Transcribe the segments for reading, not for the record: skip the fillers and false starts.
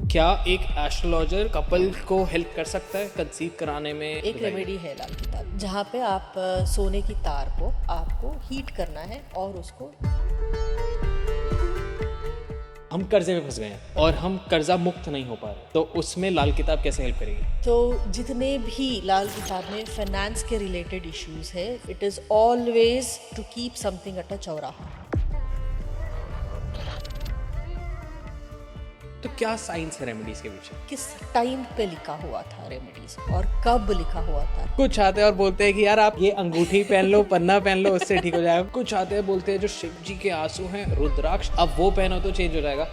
क्या एक astrologer couple को हेल्प कर सकता है कंसीव कराने में? एक रेमेडी है लाल किताब, जहाँ पे आप सोने की तार को आपको हीट करना है और उसको हम कर्जे में फंस गए हैं और हम कर्जा मुक्त नहीं हो पा रहे, तो उसमें लाल किताब कैसे हेल्प करेगी? तो जितने भी लाल किताब में फाइनेंस के रिलेटेड इश्यूज है, it is always to keep something at a चौराहा। तो क्या साइंस है रेमेडीज के पीछे? किस टाइम पे लिखा हुआ था रेमेडीज और कब लिखा हुआ था। कुछ आते हैं और बोलते हैं कि यार आप ये अंगूठी पहन लो, पन्ना पहन लो, उससे ठीक हो जाएगा। कुछ आते हैं बोलते हैं जो शिव जी के आंसू हैं, रुद्राक्ष, अब वो पहनो तो चेंज हो जाएगा।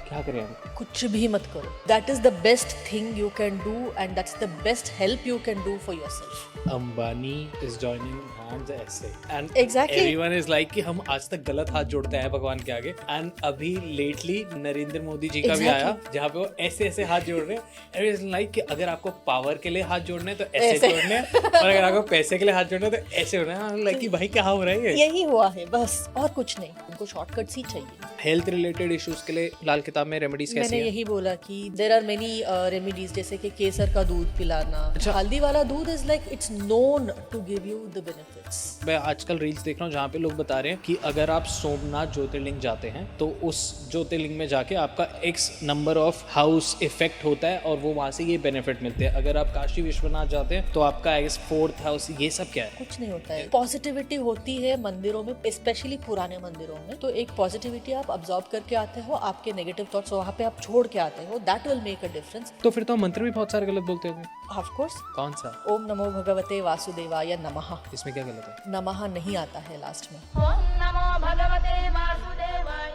क्या करें हम? कुछ भी मत करो, that is the best thing you can do and that's the best help you can do for yourself. Ambani is joining hands ऐसे and Exactly. everyone is like कि हम आज तक गलत हाथ जोड़ते हैं भगवान के आगे। एंड अभी लेटली नरेंद्र मोदी जी का भी Exactly. आया जहाँ पे वो ऐसे ऐसे हाथ जोड़ रहे हैं। Everyone is like कि अगर आपको पावर के लिए हाथ जोड़ने हैं तो ऐसे जोड़ने हैं और अगर आपको पैसे के लिए हाथ जोड़ने हैं तो ऐसे होना है। लाइक कि भाई क्या हो रहा है? यही हुआ है बस, और कुछ नहीं। उनको शॉर्टकट्स ही चाहिए। हेल्थ रिलेटेड इश्यूज के लिए लाल किताब में रेमेडीज कैसी मैंने हैं? यही बोला कि देयर आर मेनी रेमेडीज, जैसे कि केसर का दूध पिलाना। अच्छा। हल्दी वाला दूध is like it's known to give you the benefits. मैं आजकल रील्स देख रहा हूँ जहाँ पे लोग बता रहे हैं कि अगर आप सोमनाथ ज्योतिर्लिंग जाते हैं तो उस ज्योतिर्लिंग में जाके आपका x number of house effect होता है और वो वहाँ से ये बेनिफिट मिलते हैं। अगर आप काशी विश्वनाथ जाते हैं तो आपका एक्स फोर्थ हाउस, ये सब क्या है? कुछ नहीं होता है, पॉजिटिविटी होती है मंदिरों में, स्पेशली पुराने मंदिरों में। तो एक पॉजिटिविटी आप अब्सॉर्ब करके आते हो, आपके नेगेटिव थॉट्स वहाँ पे आप छोड़ के आते हो, that will make a difference. तो फिर तो मंत्र भी बहुत सारे गलत बोलते होंगे। Of course. कौन सा? ओम नमो भगवते वासुदेवाय नमः। इसमें क्या गलत है? नमः नहीं आता है लास्ट में। ओम नमो भगवते वासुदेवाय।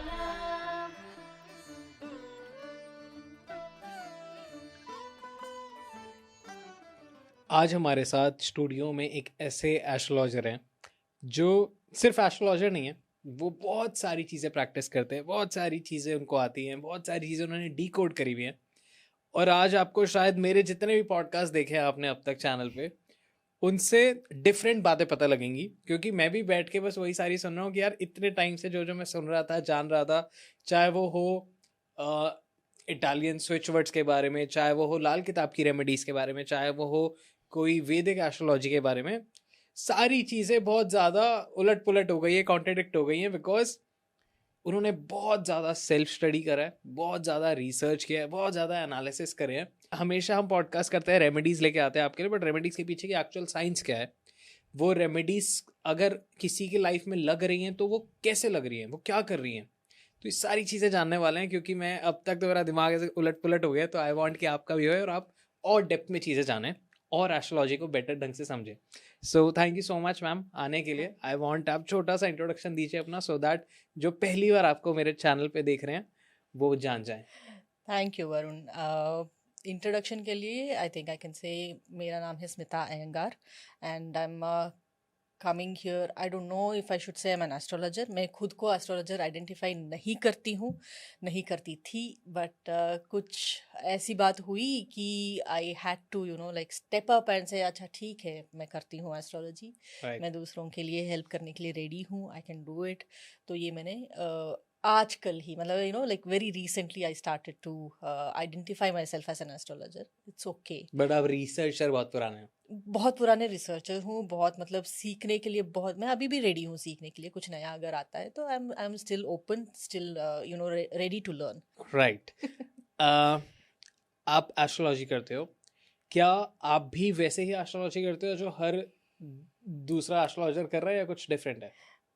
आज हमारे साथ स्टूडियो में एक ऐसे एस्ट्रोलॉजर हैं जो सिर्फ एस्ट्रोलॉजर नहीं है, वो बहुत सारी चीज़ें प्रैक्टिस करते हैं, बहुत सारी चीज़ें उनको आती हैं, बहुत सारी चीज़ें उन्होंने डीकोड करी हुई हैं। और आज आपको शायद मेरे जितने भी पॉडकास्ट देखे हैं आपने अब तक चैनल पे, उनसे डिफरेंट बातें पता लगेंगी, क्योंकि मैं भी बैठ के बस वही सारी सुन रहा हूँ कि यार इतने टाइम से जो जो मैं सुन रहा था, जान रहा था, चाहे वो हो इटालियन स्विच वर्ड्स के बारे में, चाहे वो हो लाल किताब की रेमेडीज के बारे में, चाहे वो हो कोई वैदिक एस्ट्रोलॉजी के बारे में, सारी चीज़ें बहुत ज़्यादा उलट पुलट हो गई है, कॉन्ट्रडिक्ट हो गई हैं, बिकॉज उन्होंने बहुत ज़्यादा सेल्फ स्टडी करा है, बहुत ज़्यादा रिसर्च किया है, बहुत ज़्यादा एनालिसिस करे हैं। हमेशा हम पॉडकास्ट करते हैं, रेमेडीज़ लेके आते हैं आपके लिए, बट रेमेडीज़ के पीछे की एक्चुअल साइंस क्या है, वो रेमेडीज़ अगर किसी की लाइफ में लग रही हैं तो वो कैसे लग रही हैं, वो क्या कर रही हैं, तो ये सारी चीज़ें जानने वाले हैं। क्योंकि मैं अब तक तो मेरा दिमाग ऐसे उलट पुलट हो गया, तो आई वांट कि आपका भी हो और आप और डेप्थ में चीज़ें जानें और एस्ट्रोलॉजी को बेटर ढंग से समझें। So thank you so much ma'am आने के लिए। आई वांट आप छोटा सा इंट्रोडक्शन दीजिए अपना, सो दैट जो पहली बार आपको मेरे चैनल पे देख रहे हैं वो जान जाएं। Thank you Varun. इंट्रोडक्शन के लिए आई थिंक आई कैन से मेरा नाम है Smita Iyengar and I am coming here, I don't know if I should say I am an astrologer. मैं खुद को एस्ट्रोलॉजर आइडेंटिफाई नहीं करती हूँ, नहीं करती थी, बट कुछ ऐसी बात हुई कि I had to like step up and so अच्छा ठीक है मैं करती हूँ एस्ट्रोलॉजी। Right. मैं दूसरों के लिए हेल्प करने के लिए रेडी हूँ, आई कैन डू इट। तो ये मैंने आजकल ही मतलब like very recently I started to identify myself as an astrologer. It's okay. But आप रिसर्चर बहुत पुराने हैं। बहुत पुराने रिसर्चर हूँ, बहुत मतलब सीखने के लिए बहुत, मैं अभी भी रेडी हूँ सीखने के लिए। कुछ नया अगर आता है तो I am still open, still ready to learn. Right. आप एस्ट्रोलॉजी करते हो, क्या आप भी वैसे ही एस्ट्रोलॉजी करते हो जो हर दूसरा एस्ट्रोलॉजर कर रहा है, या कुछ डिफरेंट है?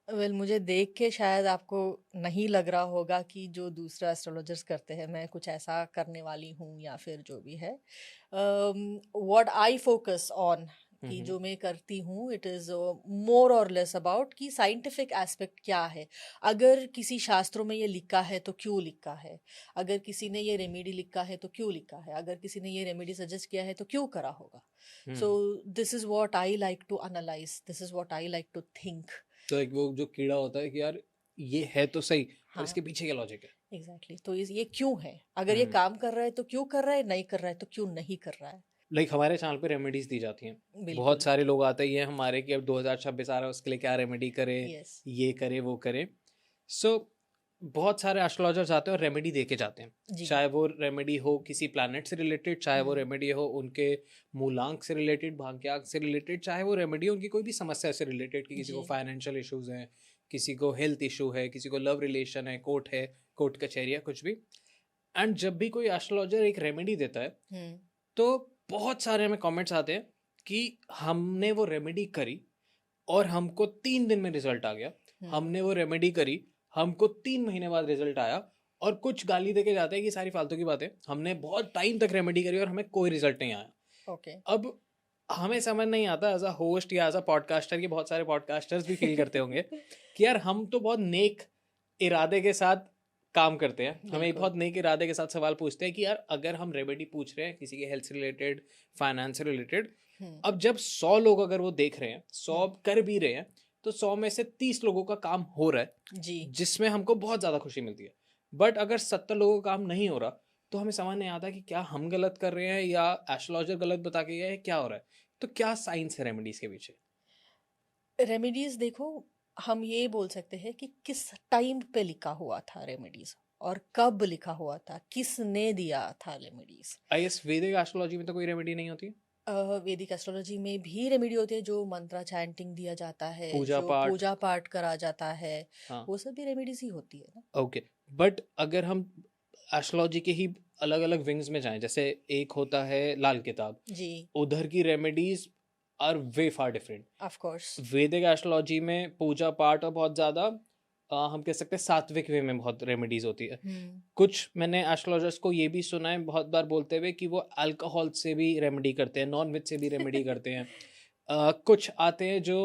वेल मुझे देख के शायद आपको नहीं लग रहा होगा कि जो दूसरा एस्ट्रोलॉजर्स करते हैं मैं कुछ ऐसा करने वाली हूँ या फिर जो भी है। व्हाट आई फोकस ऑन कि जो मैं करती हूँ, इट इज़ मोर और लेस अबाउट कि साइंटिफिक एस्पेक्ट क्या है। अगर किसी शास्त्रों में ये लिखा है तो क्यों लिखा है, अगर किसी ने ये रेमेडी लिखा है तो क्यों लिखा है, अगर किसी ने ये रेमेडी सजेस्ट किया है तो क्यों करा होगा। So this is what I like to analyse, this is what I like to think. तो एक वो जो कीड़ा होता है कि यार ये है तो सही, पर हाँ। इसके पीछे क्या लॉजिक है? एग्जैक्टली तो ये क्यों है, अगर ये काम कर रहा है तो क्यों कर रहा है, नहीं कर रहा है तो क्यों नहीं कर रहा है। लाइक हमारे चैनल पे रेमेडीज दी जाती हैं, बिल्कुल। बहुत सारे लोग आते ही हैं हमारे कि अब 2026 आ रहा है, उसके लिए क्या रेमेडी करे, Yes. ये करे वो करे। सो बहुत सारे एस्ट्रोलॉजर्स आते हैं और रेमेडी दे के जाते हैं, जी चाहे वो रेमेडी हो किसी प्लैनेट से रिलेटेड, चाहे वो हम्म रेमेडी हो उनके मूलांक से रिलेटेड, भाग्यांक से रिलेटेड, चाहे वो रेमेडी उनकी कोई भी समस्या से रिलेटेड, कि किसी को जी फाइनेंशियल इश्यूज हैं, किसी को हेल्थ इशू है, किसी को लव रिलेशन है, कोर्ट कचहरी है, कुछ भी। एंड जब भी कोई एस्ट्रोलॉजर एक रेमेडी देता है हम्म तो बहुत सारे हमें कमेंट्स आते हैं कि हमने वो रेमेडी करी और हमको 3 दिन में रिजल्ट आ गया, हमने वो रेमेडी करी, हमको 3 महीने बाद रिजल्ट आया, और कुछ गाली देके जाते हैं कि सारी फालतू की बातें, हमने बहुत टाइम तक रेमेडी करी और हमें कोई रिजल्ट नहीं आया। ओके अब हमें समझ नहीं आता एज अ होस्ट या एज अ पॉडकास्टर, ये बहुत सारे पॉडकास्टर्स भी फील करते होंगे कि यार हम तो बहुत नेक इरादे के साथ काम करते हैं, हमें बिल्कुल बहुत नेक इरादे के साथ सवाल पूछते हैं कि यार अगर हम रेमेडी पूछ रहे हैं किसी के हेल्थ से रिलेटेड, फाइनेंस से रिलेटेड, अब जब 100 लोग अगर वो देख रहे हैं, 100 कर भी रहे हैं, तो 100 में से 30 लोगों का काम हो रहा है जी जिसमें हमको बहुत ज़्यादा खुशी मिलती है। बट अगर 70 लोगों का काम नहीं हो रहा तो हमें समझ नहीं आता कि क्या हम गलत कर रहे हैं या एस्ट्रोलॉजर गलत बता के गया है, क्या हो रहा है। तो क्या साइंस है रेमेडीज के पीछे? रेमेडीज देखो, हम ये बोल सकते हैं कि किस टाइम पे लिखा हुआ था रेमेडीज और कब लिखा हुआ था, किसने दिया था रेमेडीज। आई गेस वैदिक एस्ट्रोलॉजी में तो कोई रेमेडी नहीं होती, वैदिक एस्ट्रोलॉजी में भी रेमेडी होती है, जो मंत्रा चैंटिंग दिया जाता है, पूजा जो पाठ। पूजा पाठ करा जाता है, हाँ वो सब भी रेमेडीज ही होती है ना। ओके, बट अगर हम एस्ट्रोलॉजी के ही अलग अलग विंग्स में जाएं, जैसे एक होता है लाल किताब, जी उधर की remedies are way far different. Of course. Vedic astrology में पूजा पाठ और बहुत ज़्यादा हम कह सकते हैं सात्विक वे में बहुत रेमेडीज होती है। कुछ मैंने एस्ट्रोलॉजर्स को ये भी सुना है बहुत बार बोलते हुए कि वो अल्कोहल से भी रेमेडी करते हैं, नॉन वेज से भी रेमेडी करते हैं। कुछ आते हैं जो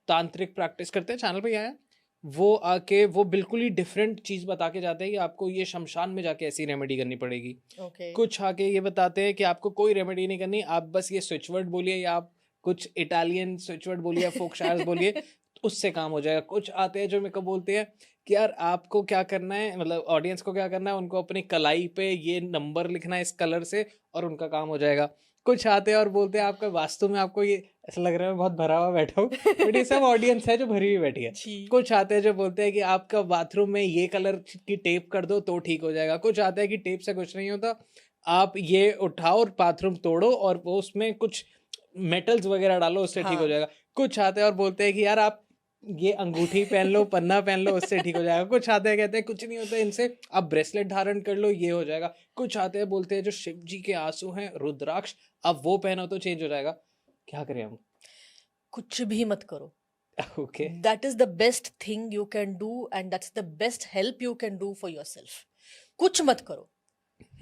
तांत्रिक प्रैक्टिस करते हैं, चैनल पे आया है, वो आके वो बिल्कुल ही डिफरेंट चीज़ बता के जाते हैं कि आपको ये शमशान में जाके ऐसी रेमेडी करनी पड़ेगी। ओके कुछ आके ये बताते हैं कि आपको कोई रेमेडी नहीं करनी, आप बस ये स्विच वर्ड बोलिए या आप कुछ इटालियन स्विच वर्ड बोलिए, फोक शायर्स बोलिए, उससे काम हो जाएगा। कुछ आते हैं जो मेरे को बोलते हैं कि यार आपको क्या करना है, मतलब ऑडियंस को क्या करना है, उनको अपनी कलाई पे ये नंबर लिखना है इस कलर से और उनका काम हो जाएगा। कुछ आते हैं और बोलते हैं आपका वास्तु में आपको ये ऐसा लग रहा है मैं बहुत भरा हुआ बैठा हूँ, बट ये सब ऑडियंस है जो भरी हुई बैठी है। जी कुछ आते हैं जो बोलते हैं कि आपका बाथरूम में ये कलर की टेप कर दो तो ठीक हो जाएगा। कुछ आता है कि टेप से कुछ नहीं होता, आप ये उठाओ और बाथरूम तोड़ो और वो उसमें कुछ मेटल्स वगैरह डालो उससे ठीक हो हाँ जाएगा। कुछ आते हैं और बोलते हैं कि यार आप ये अंगूठी पहन लो, पन्ना पहन लो, उससे ठीक हो जाएगा। कुछ आते हैं कहते हैं कुछ नहीं होता इनसे, आप ब्रेसलेट धारण कर लो ये हो जाएगा। कुछ आते हैं बोलते हैं जो शिव जी के आंसू हैं रुद्राक्ष, आप वो पहनो तो चेंज हो जाएगा। क्या करें हम? कुछ भी मत करो। Okay that is the best thing you can do and that's the best help you can do for yourself. कुछ मत करो।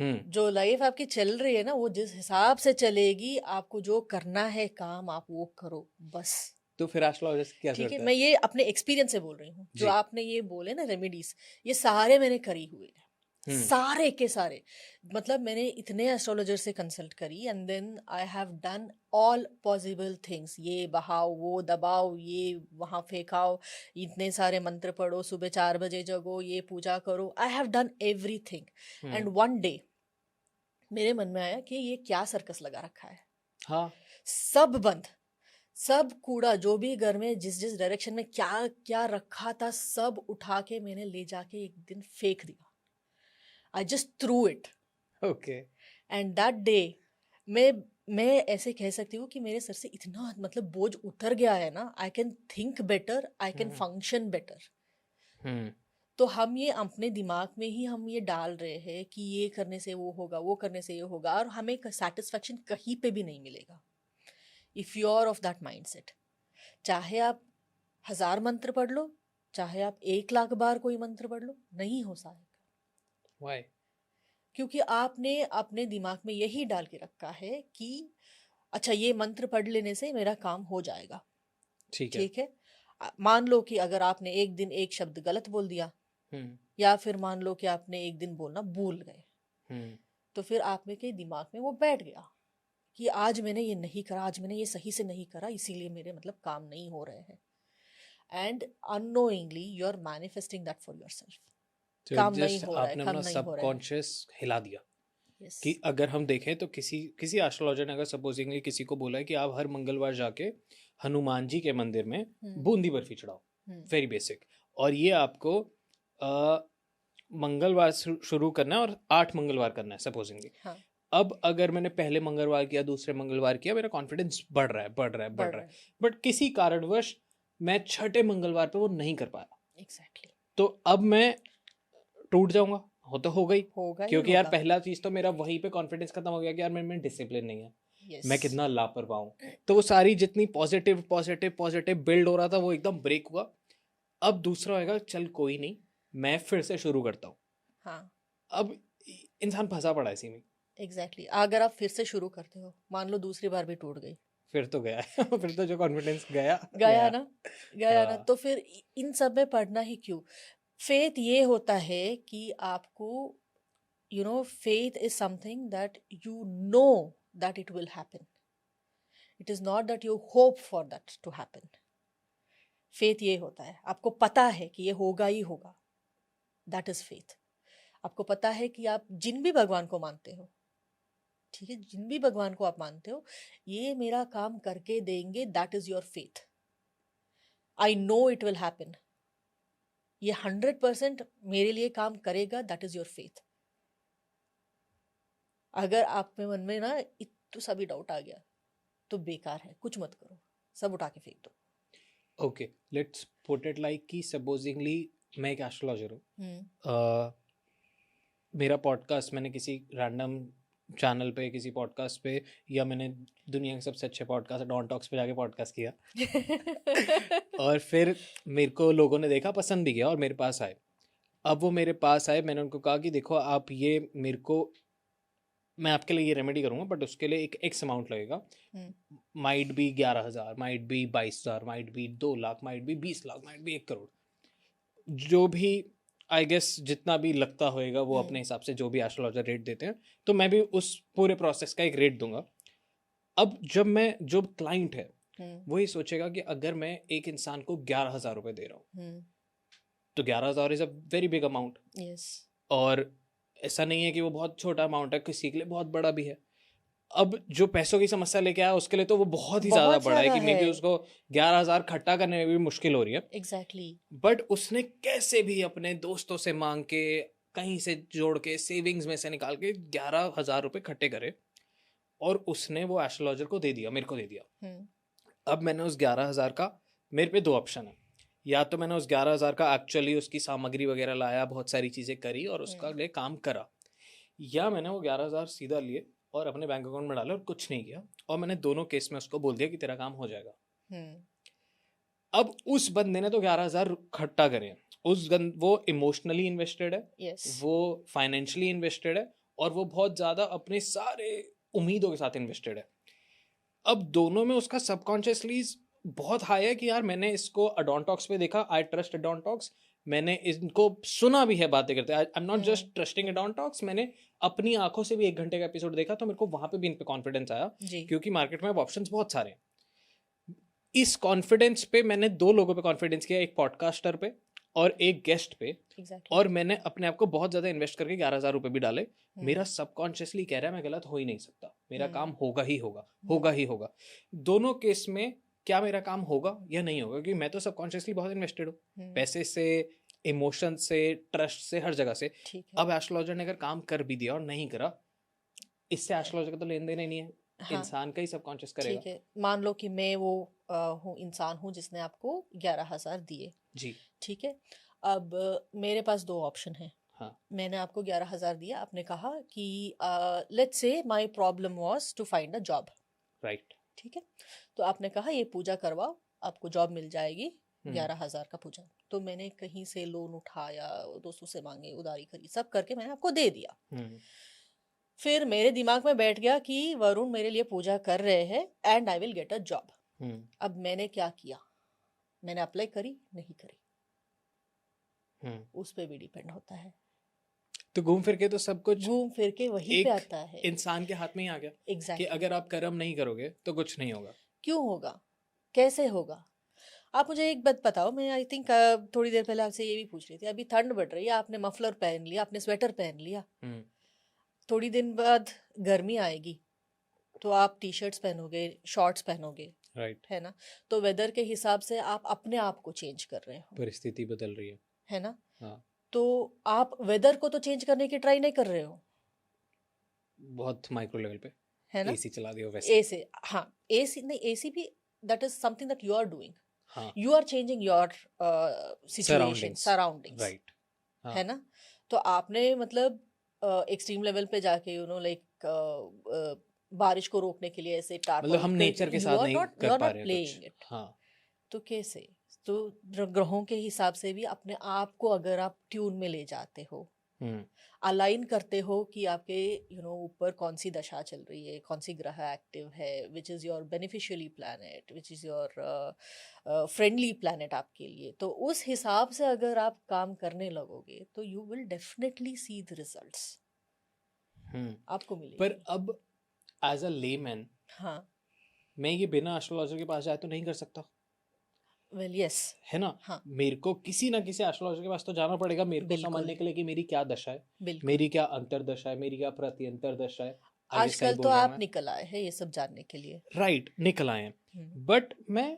जो लाइफ आपकी चल रही है ना, वो जिस हिसाब से चलेगी, आपको जो करना है काम आप वो करो बस। तो फिर एस्ट्रोलॉजर क्या ठीक करता है, है? मैं ये अपने एक्सपीरियंस से बोल रही हूँ। जो जी। आपने ये बोले ना रेमेडीज, ये सारे मैंने करी हुए हैं, सारे के सारे। मतलब मैंने इतने एस्ट्रोलॉजर से कंसल्ट करी and then I have done all possible things. ये बहाओ, वो दबाओ, ये वहाँ फेंकाओ, इतने सारे मंत्र पढ़ो, सुबह 4 बजे जगो, ये पूजा करो। आई have done everything and one day मेरे मन में आया कि ये क्या सर्कस लगा रखा है। हाँ सब बंद, सब कूड़ा जो भी घर में जिस जिस डायरेक्शन में क्या क्या रखा था, सब उठा के मैंने ले जाके एक दिन फेंक दिया। I just through it. Okay and that day मैं ऐसे कह सकती हूँ कि मेरे सर से इतना मतलब बोझ उतर गया है ना। I can think better, I can function better. तो हम ये अपने दिमाग में ही हम ये डाल रहे हैं कि ये करने से वो होगा, वो करने से ये होगा, और हमें सेटिस्फेक्शन कहीं पे भी नहीं मिलेगा if you are of that mindset. चाहे आप 1000 मंत्र पढ़ लो, चाहे आप 1 लाख बार कोई मंत्र पढ़ लो, नहीं हो सकेगा। व्हाई? क्योंकि आपने अपने दिमाग में यही डाल के रखा है कि अच्छा ये मंत्र पढ़ लेने से मेरा काम हो जाएगा। ठीक है। मान लो कि अगर आपने एक दिन एक शब्द गलत बोल दिया, या फिर मान लो कि आपने एक दिन बोलना भूल गए, तो फिर आप में के दिमाग में वो बैठ गया कि आज मैंने ये नहीं करा, आज मैंने ये सही से नहीं करा, इसीलिए मेरे मतलब काम नहीं हो रहे हैं। And unknowingly you are manifesting that for yourself. काम नहीं हो रहा है, आपने काम अपना नहीं हो रहा है। सबकॉन्शियस हिला दिया। Yes. कि अगर हम देखें तो किसी एस्ट्रोलॉजर ने अगर सपोजिंगली किसी को बोला है कि आप हर मंगलवार जाके हनुमान जी के मंदिर में बूंदी बर्फी चढ़ाओ, वेरी बेसिक, और ये आपको मंगलवार शुरू करना है और 8 मंगलवार करना है सपोजिंगली। हाँ, अब अगर मैंने पहले मंगलवार किया, दूसरे मंगलवार किया, मेरा कॉन्फिडेंस बढ़ रहा है बढ़ है रहा है। बट किसी कारणवश मैं छठे मंगलवार पे वो नहीं कर पाया, एग्जैक्टली, तो अब मैं टूट जाऊंगा। हो गई, होगा ही क्योंकि यार होगा। पहला चीज तो मेरा वहीं पे कॉन्फिडेंस खत्म हो गया कि यार मेरे में डिसिप्लिन नहीं है, यस, मैं कितना लापरवाह हूँ। तो वो सारी जितनी पॉजिटिव पॉजिटिव पॉजिटिव बिल्ड हो रहा था वो एकदम ब्रेक हुआ। अब दूसरा होएगा, चल कोई नहीं, मैं फिर से शुरू करता हूँ। हाँ, अब इंसान फंसा पड़ा है इसी में, एग्जैक्टली। अगर आप फिर से शुरू करते हो, मान लो दूसरी बार भी टूट गई, फिर तो गया फिर तो जो कॉन्फिडेंस गया गया ना, गया ना, हाँ। तो फिर इन सब में पढ़ना ही क्यों? फेथ ये होता है कि आपको, you know, faith is something that you know that it will happen. It is not that you hope for that to happen. Faith ये होता है, आपको पता है कि ये होगा ही होगा, that is faith. आपको पता है कि आप जिन भी भगवान को मानते हो, ठीक है, जिन भी भगवान को आप मानते हो, ये मेरा काम करके देंगे, that is your faith. I know it will happen. ये 100% मेरे लिए काम करेगा, that is your faith. अगर आप में मन में ना इतना सा भी डाउट आ गया तो बेकार है, कुछ मत करो, सब उठा के फेंक दो। Okay, let's put it like कि सपोजिंगली मैं एक एस्ट्रोलॉजर हूँ, मेरा पॉडकास्ट मैंने किसी रैंडम चैनल पे, किसी पॉडकास्ट पे, या मैंने दुनिया के सबसे अच्छे पॉडकास्ट डॉन टॉक्स पे जाके पॉडकास्ट किया और फिर मेरे को लोगों ने देखा, पसंद भी किया और मेरे पास आए। अब वो मेरे पास आए, मैंने उनको कहा कि देखो आप ये मेरे को, मैं आपके लिए ये रेमेडी करूँगा बट उसके लिए एक एक्स अमाउंट लगेगा, might be 11,000, might be 22,000, might be 2 lakh, might be 20 lakh, might be 1 crore, जो भी आई गेस जितना भी लगता होएगा वो अपने हिसाब से जो भी एस्ट्रोलॉजर रेट देते हैं, तो मैं भी उस पूरे प्रोसेस का एक रेट दूंगा। अब जब मैं, जो क्लाइंट है वो ये सोचेगा कि अगर मैं एक इंसान को 11,000 रुपये दे रहा हूँ तो 11,000 is a very big amount. Yes, और ऐसा नहीं है कि वो बहुत छोटा अमाउंट है, किसी के लिए बहुत बड़ा भी है। अब जो पैसों की समस्या लेके आया उसके लिए तो वो बहुत ही ज्यादा बहुत बड़ा है ज्यादा कि मे बी है। उसको 11,000 खट्टा करने में भी मुश्किल हो रही है। एग्जैक्टली, बट उसने कैसे भी अपने दोस्तों से मांग के, कहीं से जोड़ के, सेविंग्स में से निकाल के 11,000 रुपए इकट्ठे करे और उसने वो एस्ट्रोलॉजर को दे दिया, मेरे को दे दिया। अब मैंने उस 11,000 का, मेरे पे 2 ऑप्शन है, या तो मैंने उस 11,000 का एक्चुअली उसकी सामग्री वगैरह लाया, बहुत सारी चीजें करी और उसका लिए काम करा, या मैंने वो 11,000 सीधा लिए और अपने बैंक अकाउंट में डाला और कुछ नहीं किया, और मैंने दोनों केस में उसको बोल दिया कि तेरा काम हो जाएगा। अब उस बंदे ने तो 11,000 खट्टा करे, वो इमोशनली इन्वेस्टेड है, यस, वो फाइनेंशियली इन्वेस्टेड है और वो बहुत ज्यादा अपने सारे उम्मीदों के साथ इन्वेस्टेड है। अब दोनों में उसका सबकॉन्शियसली बहुत हाई है कि यार मैंने इसको अडोनटॉक्स पे देखा, आई ट्रस्ट अडोनटॉक्स, मैंने इनको सुना भी है बातें करते, I am not just trusting अडोनटॉक्स, मैंने अपनी आंखों से भी 1 घंटे का एपिसोड देखा, तो मेरे को वहां पे भी इन पे कॉन्फिडेंस आया जी, क्योंकि मार्केट में अब ऑप्शंस बहुत सारे हैं। इस कॉन्फिडेंस पे मैंने 2 लोगों पे कॉन्फिडेंस किया, एक पॉडकास्टर पे और एक गेस्ट पे, एग्जैक्टली, और मैंने अपने आप को बहुत ज्यादा इन्वेस्ट करके 11,000 रुपए भी डाले। मेरा सबकॉन्शियसली कह रहा है मैं गलत हो ही नहीं सकता, मेरा काम होगा ही होगा, होगा ही होगा। दोनों केस में क्या मेरा काम होगा या नहीं होगा, क्योंकि मैं तो सबकॉन्शियसली बहुत इन्वेस्टेड हूँ, पैसे से, इमोशन से, ट्रस्ट से, हर जगह से। ठीक है, अब एस्ट्रोलॉजर ने अगर काम कर भी दिया और नहीं करा, इससे एस्ट्रोलॉजर का तो लेन देन ही नहीं है, हाँ, इंसान का ही सबकॉन्शियस करेगा। ठीक है, मान लो कि मैं वो हूँ, इंसान हूँ जिसने आपको 11,000 दिए, जी, ठीक है। अब मेरे पास 2 ऑप्शन है। हाँ, मैंने आपको 11,000 दिया, आपने कहा कि let's say my problem was to find a job, right, ठीक है। तो आपने कहा ये पूजा करवाओ, आपको जॉब मिल जाएगी, 11,000 का पूजा। तो मैंने कहीं से लोन उठाया, दोस्तों से मांगे, उधारी करी, सब करके मैंने आपको दे दिया। फिर मेरे दिमाग में बैठ गया कि वरुण मेरे लिए पूजा कर रहे हैं and I will get a job. अब मैंने क्या किया, मैंने अप्लाई करी, नहीं करी, उस पे भी डिपेंड होता है। तो घूम फिर के तो सब कुछ घूम फिर के वही पे आता है, इंसान के हाथ में ही आ गया एग्जैक्टली। कि अगर आप कर्म नहीं करोगे तो कुछ नहीं होगा। क्यों होगा, कैसे होगा? आप मुझे एक बात बताओ, मैं आई थिंक थोड़ी देर पहले आपसे ये भी पूछ रही थी, अभी ठंड बढ़ रही है, आपने मफलर पहन लिया, आपने स्वेटर पहन लिया, थोड़ी दिन बाद गर्मी आएगी तो आप टी शर्ट्स पहनोगे, शॉर्ट्स पहनोगे, राइट, है ना? तो वेदर के हिसाब से आप अपने आप को चेंज कर रहे हो, परिस्थिति बदल रही है ना? हाँ, तो आप वेदर को तो चेंज करने की ट्राई नहीं कर रहे हो, बहुत माइक्रो लेवल पे है ना? एसी चला दिया वैसे। एसी, हाँ, एसी नहीं, एसी भी that is something that you are doing, हाँ, you are changing your situation, surroundings, surroundings, right. हाँ, है ना? तो आपने मतलब एक्सट्रीम लेवल पे जाके लाइक बारिश को रोकने के लिए ऐसे मतलब टारपल हम नेचर के यू साथ आर नहीं नॉट कर पा रहे हैं प्लेइंग कुछ। इट। हाँ, तो कैसे? तो ग्रहों के हिसाब से भी अपने आप को अगर आप ट्यून में ले जाते हो, अलाइन करते हो कि आपके ऊपर कौन सी दशा चल रही है, कौन सी ग्रह एक्टिव है, which is your beneficially planet, which is your friendly planet आपके लिए, तो उस हिसाब से अगर आप काम करने लगोगे तो you will definitely see the results, आपको पर मिलेंगे। अब एज अ लेमैन हाँ, मैं ये बिना एस्ट्रोलॉजर के पास जाए तो नहीं कर सकता, वेल यस, है ना? हाँ, मेरे को किसी ना किसी एस्ट्रोलॉजर के पास तो जाना पड़ेगा मेरे को बिल्कुल, समझने के लिए कि मेरी क्या दशा है, बिल्कुल। मेरी क्या अंतर्दशा है, मेरी क्या प्रत्यंतर दशा है। आई गेस सही आजकल तो बोल रहा हूँ आप मैं, निकल आए हैं ये सब जानने के लिए। राइट? निकल आए हैं, हम्म, बट मैं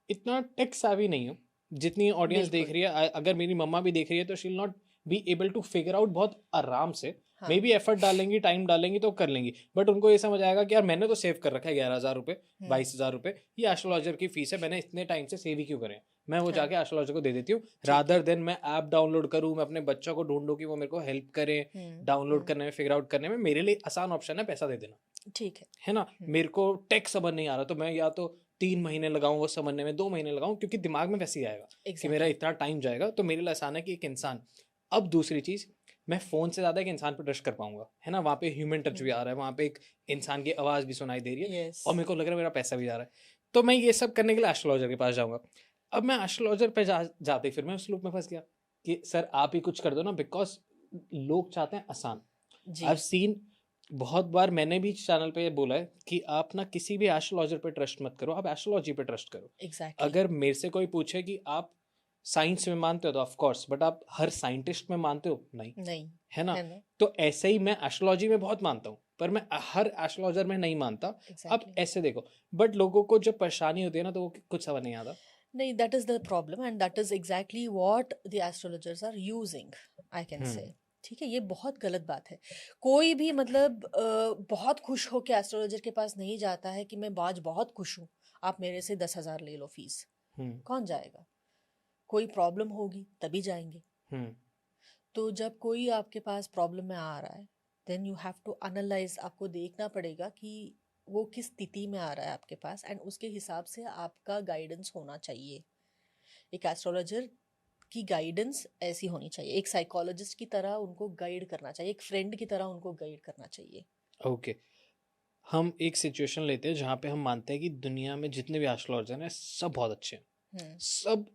इतना टेक savvy नहीं हूँ जितनी ऑडियंस देख बिल्कुल, रही है। अगर मेरी मम्मा भी देख रही है तो she'll not be able to figure out बहुत आराम से। हाँ, मे बी एफर्ट डालेंगी, टाइम डालेंगी तो कर लेंगी, बट उनको ये समझ आएगा कि यार मैंने तो सेव कर रखा है 11,000 रुपये, 22,000 रुपये, ये एस्ट्रोलॉजर की फीस है, मैंने इतने टाइम से सेव ही क्यों करें, मैं वो हाँ, जाके एस्ट्रोलॉजर को दे देती हूँ, ठीक रादर है, देन मैं ऐप डाउनलोड करूँ, मैं अपने बच्चों को ढूंढूं कि वो मेरे को हेल्प करें डाउनलोड करने में, फिगर आउट करने में। मेरे लिए आसान ऑप्शन है पैसा दे देना, ठीक है ना? मेरे को टेक समझ नहीं आ रहा तो मैं या तो 3 महीने लगाऊं वो समझने में, 2 महीने लगाऊं, क्योंकि दिमाग में वैसे ही आएगा कि मेरा एग्जैक्टली, इतना टाइम जाएगा, तो मेरे लिए आसान है कि एक इंसान। अब दूसरी चीज, मैं फोन से ज्यादा एक इंसान पर ट्रस्ट कर पाऊंगा, है ना? वहाँ पे ह्यूमन टच भी आ रहा है, वहाँ पे एक इंसान की आवाज भी सुनाई दे रही है, यस, और मेरे को लग रहा है मेरा पैसा भी जा रहा है, तो मैं ये सब करने के लिए एस्ट्रोलॉजर के पास जाऊंगा। अब मैं एस्ट्रोलॉजर पे जाते फिर मैं उस लूप में फंस गया कि सर आप ही कुछ कर दो ना, बिकॉज लोग चाहते हैं आसान। जी, आई सीन बहुत बार, मैंने भी चैनल पे बोला है कि आप ना किसी भी एस्ट्रोलॉजर पे ट्रस्ट मत करो, आप एस्ट्रोलॉजी पे ट्रस्ट करो। एग्जैक्टली, अगर मेरे से कोई पूछे कि आप साइंस में मानते हो तो ऑफ कोर्स, बट आप हर साइंटिस्ट में मानते हो? नहीं, नहीं, है ना? है ना? तो ऐसे ही मैं एस्ट्रोलॉजी में बहुत मानता हूँ, पर मैं हर एस्ट्रोलॉजर में नहीं मानता। अब एग्जैक्टली, ऐसे देखो, बट लोगों को जब परेशानी होती है ना तो वो कुछ समझ नहीं आता। नहीं, that is the problem and that is exactly what the astrologers are using, I can say. ठीक है, ये बहुत गलत बात है। कोई भी मतलब बहुत खुश हो के एस्ट्रोलॉजर के पास नहीं जाता है कि मैं आज बहुत खुश हूँ, आप मेरे से 10,000 ले लो फीस। कौन जाएगा? कोई प्रॉब्लम होगी तभी जाएंगे। तो जब कोई आपके पास प्रॉब्लम में आ रहा है, then you have to analyse, आपको देखना पड़ेगा कि वो किस स्थिति में आ रहा है आपके पास, एंड उसके हिसाब से आपका गाइडेंस होना चाहिए। एक एस्ट्रोलॉजर की गाइडेंस ऐसी होनी चाहिए, एक साइकोलॉजिस्ट की तरह उनको गाइड करना चाहिए, एक फ्रेंड की तरह उनको गाइड करना चाहिए। ओके, हम एक सिचुएशन लेते हैं जहाँ पे हम मानते हैं कि दुनिया में जितने भी एस्ट्रोलॉजर हैं सब बहुत अच्छे हैं, सब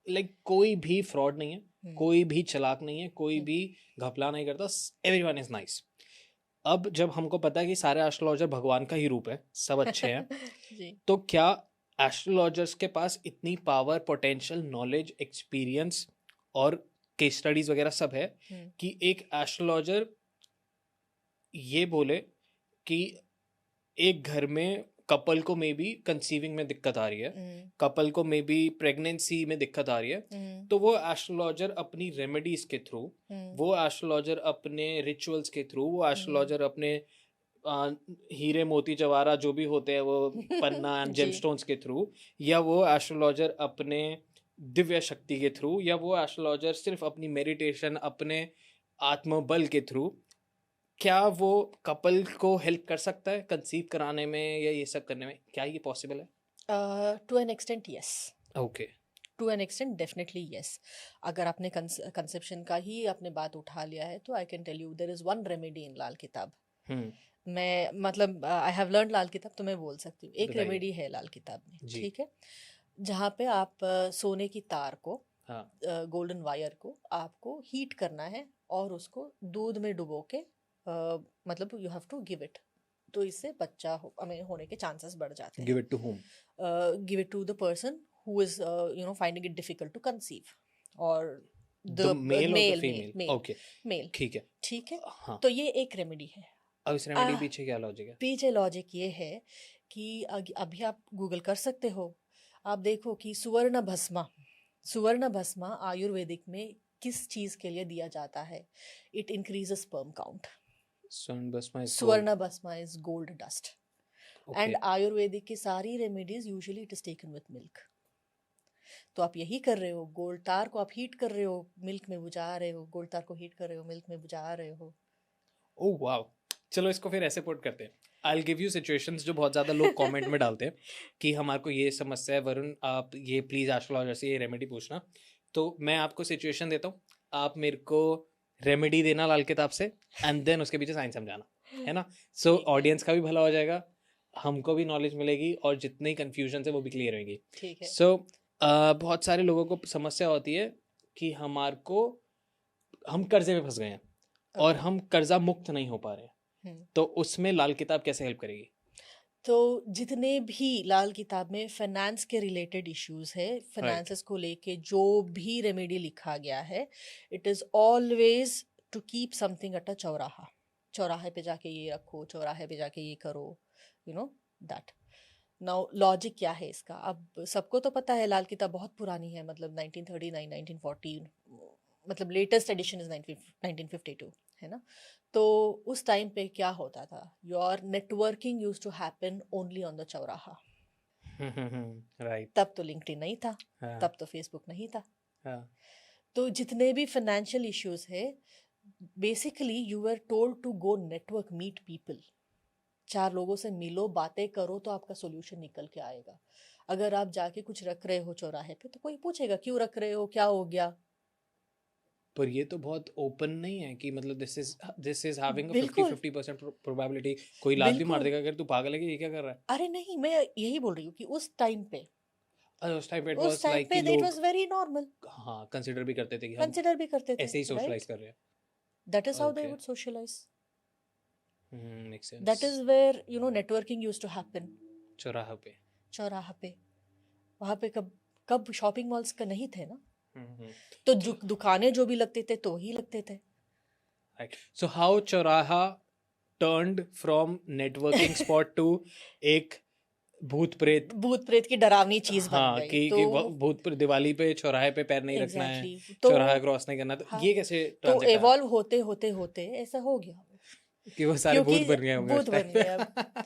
लाइक कोई भी फ्रॉड नहीं है, कोई भी चालाक नहीं है, कोई भी घपला नहीं करता, एवरीवन इज नाइस। अब जब हमको पता है कि सारे एस्ट्रोलॉजर भगवान का ही रूप है, सब अच्छे हैं, जी, तो क्या एस्ट्रोलॉजर्स के पास इतनी पावर, पोटेंशियल, नॉलेज, एक्सपीरियंस और केस स्टडीज वगैरह सब है कि एक एस्ट्रोलॉजर ये बोले कि एक घर में कपल को मे बी कंसीविंग में दिक्कत आ रही है, कपल को मे बी प्रेगनेंसी में दिक्कत आ रही है, तो वो एस्ट्रोलॉजर अपनी रेमेडीज के थ्रू, वो एस्ट्रोलॉजर अपने रिचुअल्स के थ्रू, वो एस्ट्रोलॉजर अपने हीरे मोती जवाहरात जो भी होते हैं वो पन्ना एंड जी, जेमस्टोन्स के थ्रू, या वो एस्ट्रोलॉजर अपने दिव्य शक्ति के थ्रू, या वो एस्ट्रोलॉजर सिर्फ अपनी मेडिटेशन, अपने आत्मबल के थ्रू, क्या वो कपल को हेल्प कर सकता है कंसीव कराने में या ये सब करने में? क्या ये पॉसिबल है? To an extent yes, okay, to an extent definitely yes. अगर आपने कंसेप्शन का ही आपने बात उठा लिया है तो I can tell you there is one remedy in Lal Kitab. मैं मतलब आई हैव लर्न लाल किताब, तो मैं बोल सकती हूँ एक बताइए। रेमेडी है लाल किताब में, जी। ठीक है, जहाँ पे आप सोने की तार को, हाँ, गोल्डन वायर को आपको हीट करना है और उसको दूध में डुबो के मतलब you have to give it, तो इससे बच्चा होने के चांसेस बढ़ जाते हैं। Give it to whom? Give it to the person who is finding it difficult to conceive, और द मेल और द फीमेल? ओके, मेल, ठीक है, ठीक है। हाँ। तो ये एक रेमेडी है। अब इस रेमेडी पीछे क्या लॉजिक है? पीछे लॉजिक ये है कि अभी आप गूगल कर सकते हो, आप देखो कि सुवर्ण भस्मा आयुर्वेदिक में किस चीज के लिए दिया जाता है? It increases sperm count. Swarna bhasma is gold. Swarna bhasma is gold dust. Okay. And ayurvedic की सारी remedies usually it is taken with milk. तो आप यही कर रहे हो, गोल्ड तार को आप हीट कर रहे हो, मिल्क में बुझा रहे हो, गोल्ड तार को हीट कर रहे हो, मिल्क में बुझा रहे हो. Oh wow. चलो इसको फिर ऐसे पुट करते हैं. आई गिव यू सिचुएशंस जो बहुत ज़्यादा लोग कमेंट में डालते हैं कि हमारे को ये समस्या है वरुण, आप ये प्लीज़ एस्ट्रोलॉजर से ये रेमेडी पूछना. तो मैं आपको सिचुएशन देता हूँ, आप मेरे को रेमेडी देना लाल किताब से, एंड देन उसके पीछे साइंस समझाना, है ना. सो ऑडियंस का भी भला हो जाएगा, हमको भी नॉलेज मिलेगी, और जितनी कन्फ्यूजन है वो भी क्लियर होगी. ठीक है. सो बहुत सारे लोगों को समस्या होती है कि हमारे को हम कर्जे में फंस गए हैं और हम कर्जा मुक्त नहीं हो पा रहे हैं. तो उसमें लाल किताब कैसे हेल्प करेगी? तो जितने भी लाल किताब में फाइनेंस के रिलेटेड इश्यूज है, फाइनेंसेस को लेके जो भी रेमेडी लिखा गया है, it is always to keep something at a चौराहा. चौराहे पे जाके ये रखो, चौराहे पे जाके ये करो, you know that. Now logic क्या है इसका? अब सबको तो पता है लाल किताब बहुत पुरानी है, मतलब 1939, 1940, मतलब लेटेस्ट एडिशन इज 1952, है ना. तो उस टाइम पे क्या होता था? Your networking used to happen only on the चौराहा. राइट. तब तो लिंक्डइन नहीं था, हाँ. तब तो फेसबुक नहीं था. हाँ. तो जितने भी फाइनेंशियल इश्यूज है, basically you were told to go network, meet people. 4 लोगों से मिलो, बातें करो, तो आपका सोल्यूशन निकल के आएगा. अगर आप जाके कुछ रख रहे हो चौराहे पे, तो कोई पूछेगा क्यों रख रहे हो, क्या हो गया. पर ये तो बहुत ओपन नहीं है कि मतलब दिस इज हैविंग अ बिल्कुल. 50% प्रोबेबिलिटी. कोई लात भी मार बिल्कुल. देगा अगर तू पागल है कि ये क्या कर रहा है. अरे नहीं, मैं यही बोल रही हूँ कि उस टाइम पे, अरे उस टाइम पे इट उस वाज टाइम लाइक पे कि इट लोग वाज वेरी नॉर्मल, हाँ कंसीडर भी करते थे कि हम कंसिडर भी करते थे. ऐसे ही सोशलाइज राइट. कर रहे हैं. That is how they Okay. Would socialise. Make sense. That is where you know networking used to happen. चौराहा पे. चौराहा पे. वहाँ पे कब कब शॉपिंग मॉल्स का नहीं थे ना, हम्म. तो दुकानें जो भी लगते थे तो ही लगते थे. राइट. सो हाउ चौराहा turned from networking spot to एक भूत प्रेत. भूत प्रेत की डरावनी चीज बन हाँ गई. कि तो भूत प्रेत दिवाली पे चौराहे पे पैर नहीं रखना है, एग्जैक्टली. तो चौराहा क्रॉस नहीं करना. तो हाँ, ये कैसे तो ट्रांजिट आया एवॉल्व होते होते होते ऐसा हो गया कि वो सारे क्योंकि भूत बन गए होंगे भूत उस बन गए. टाइम अब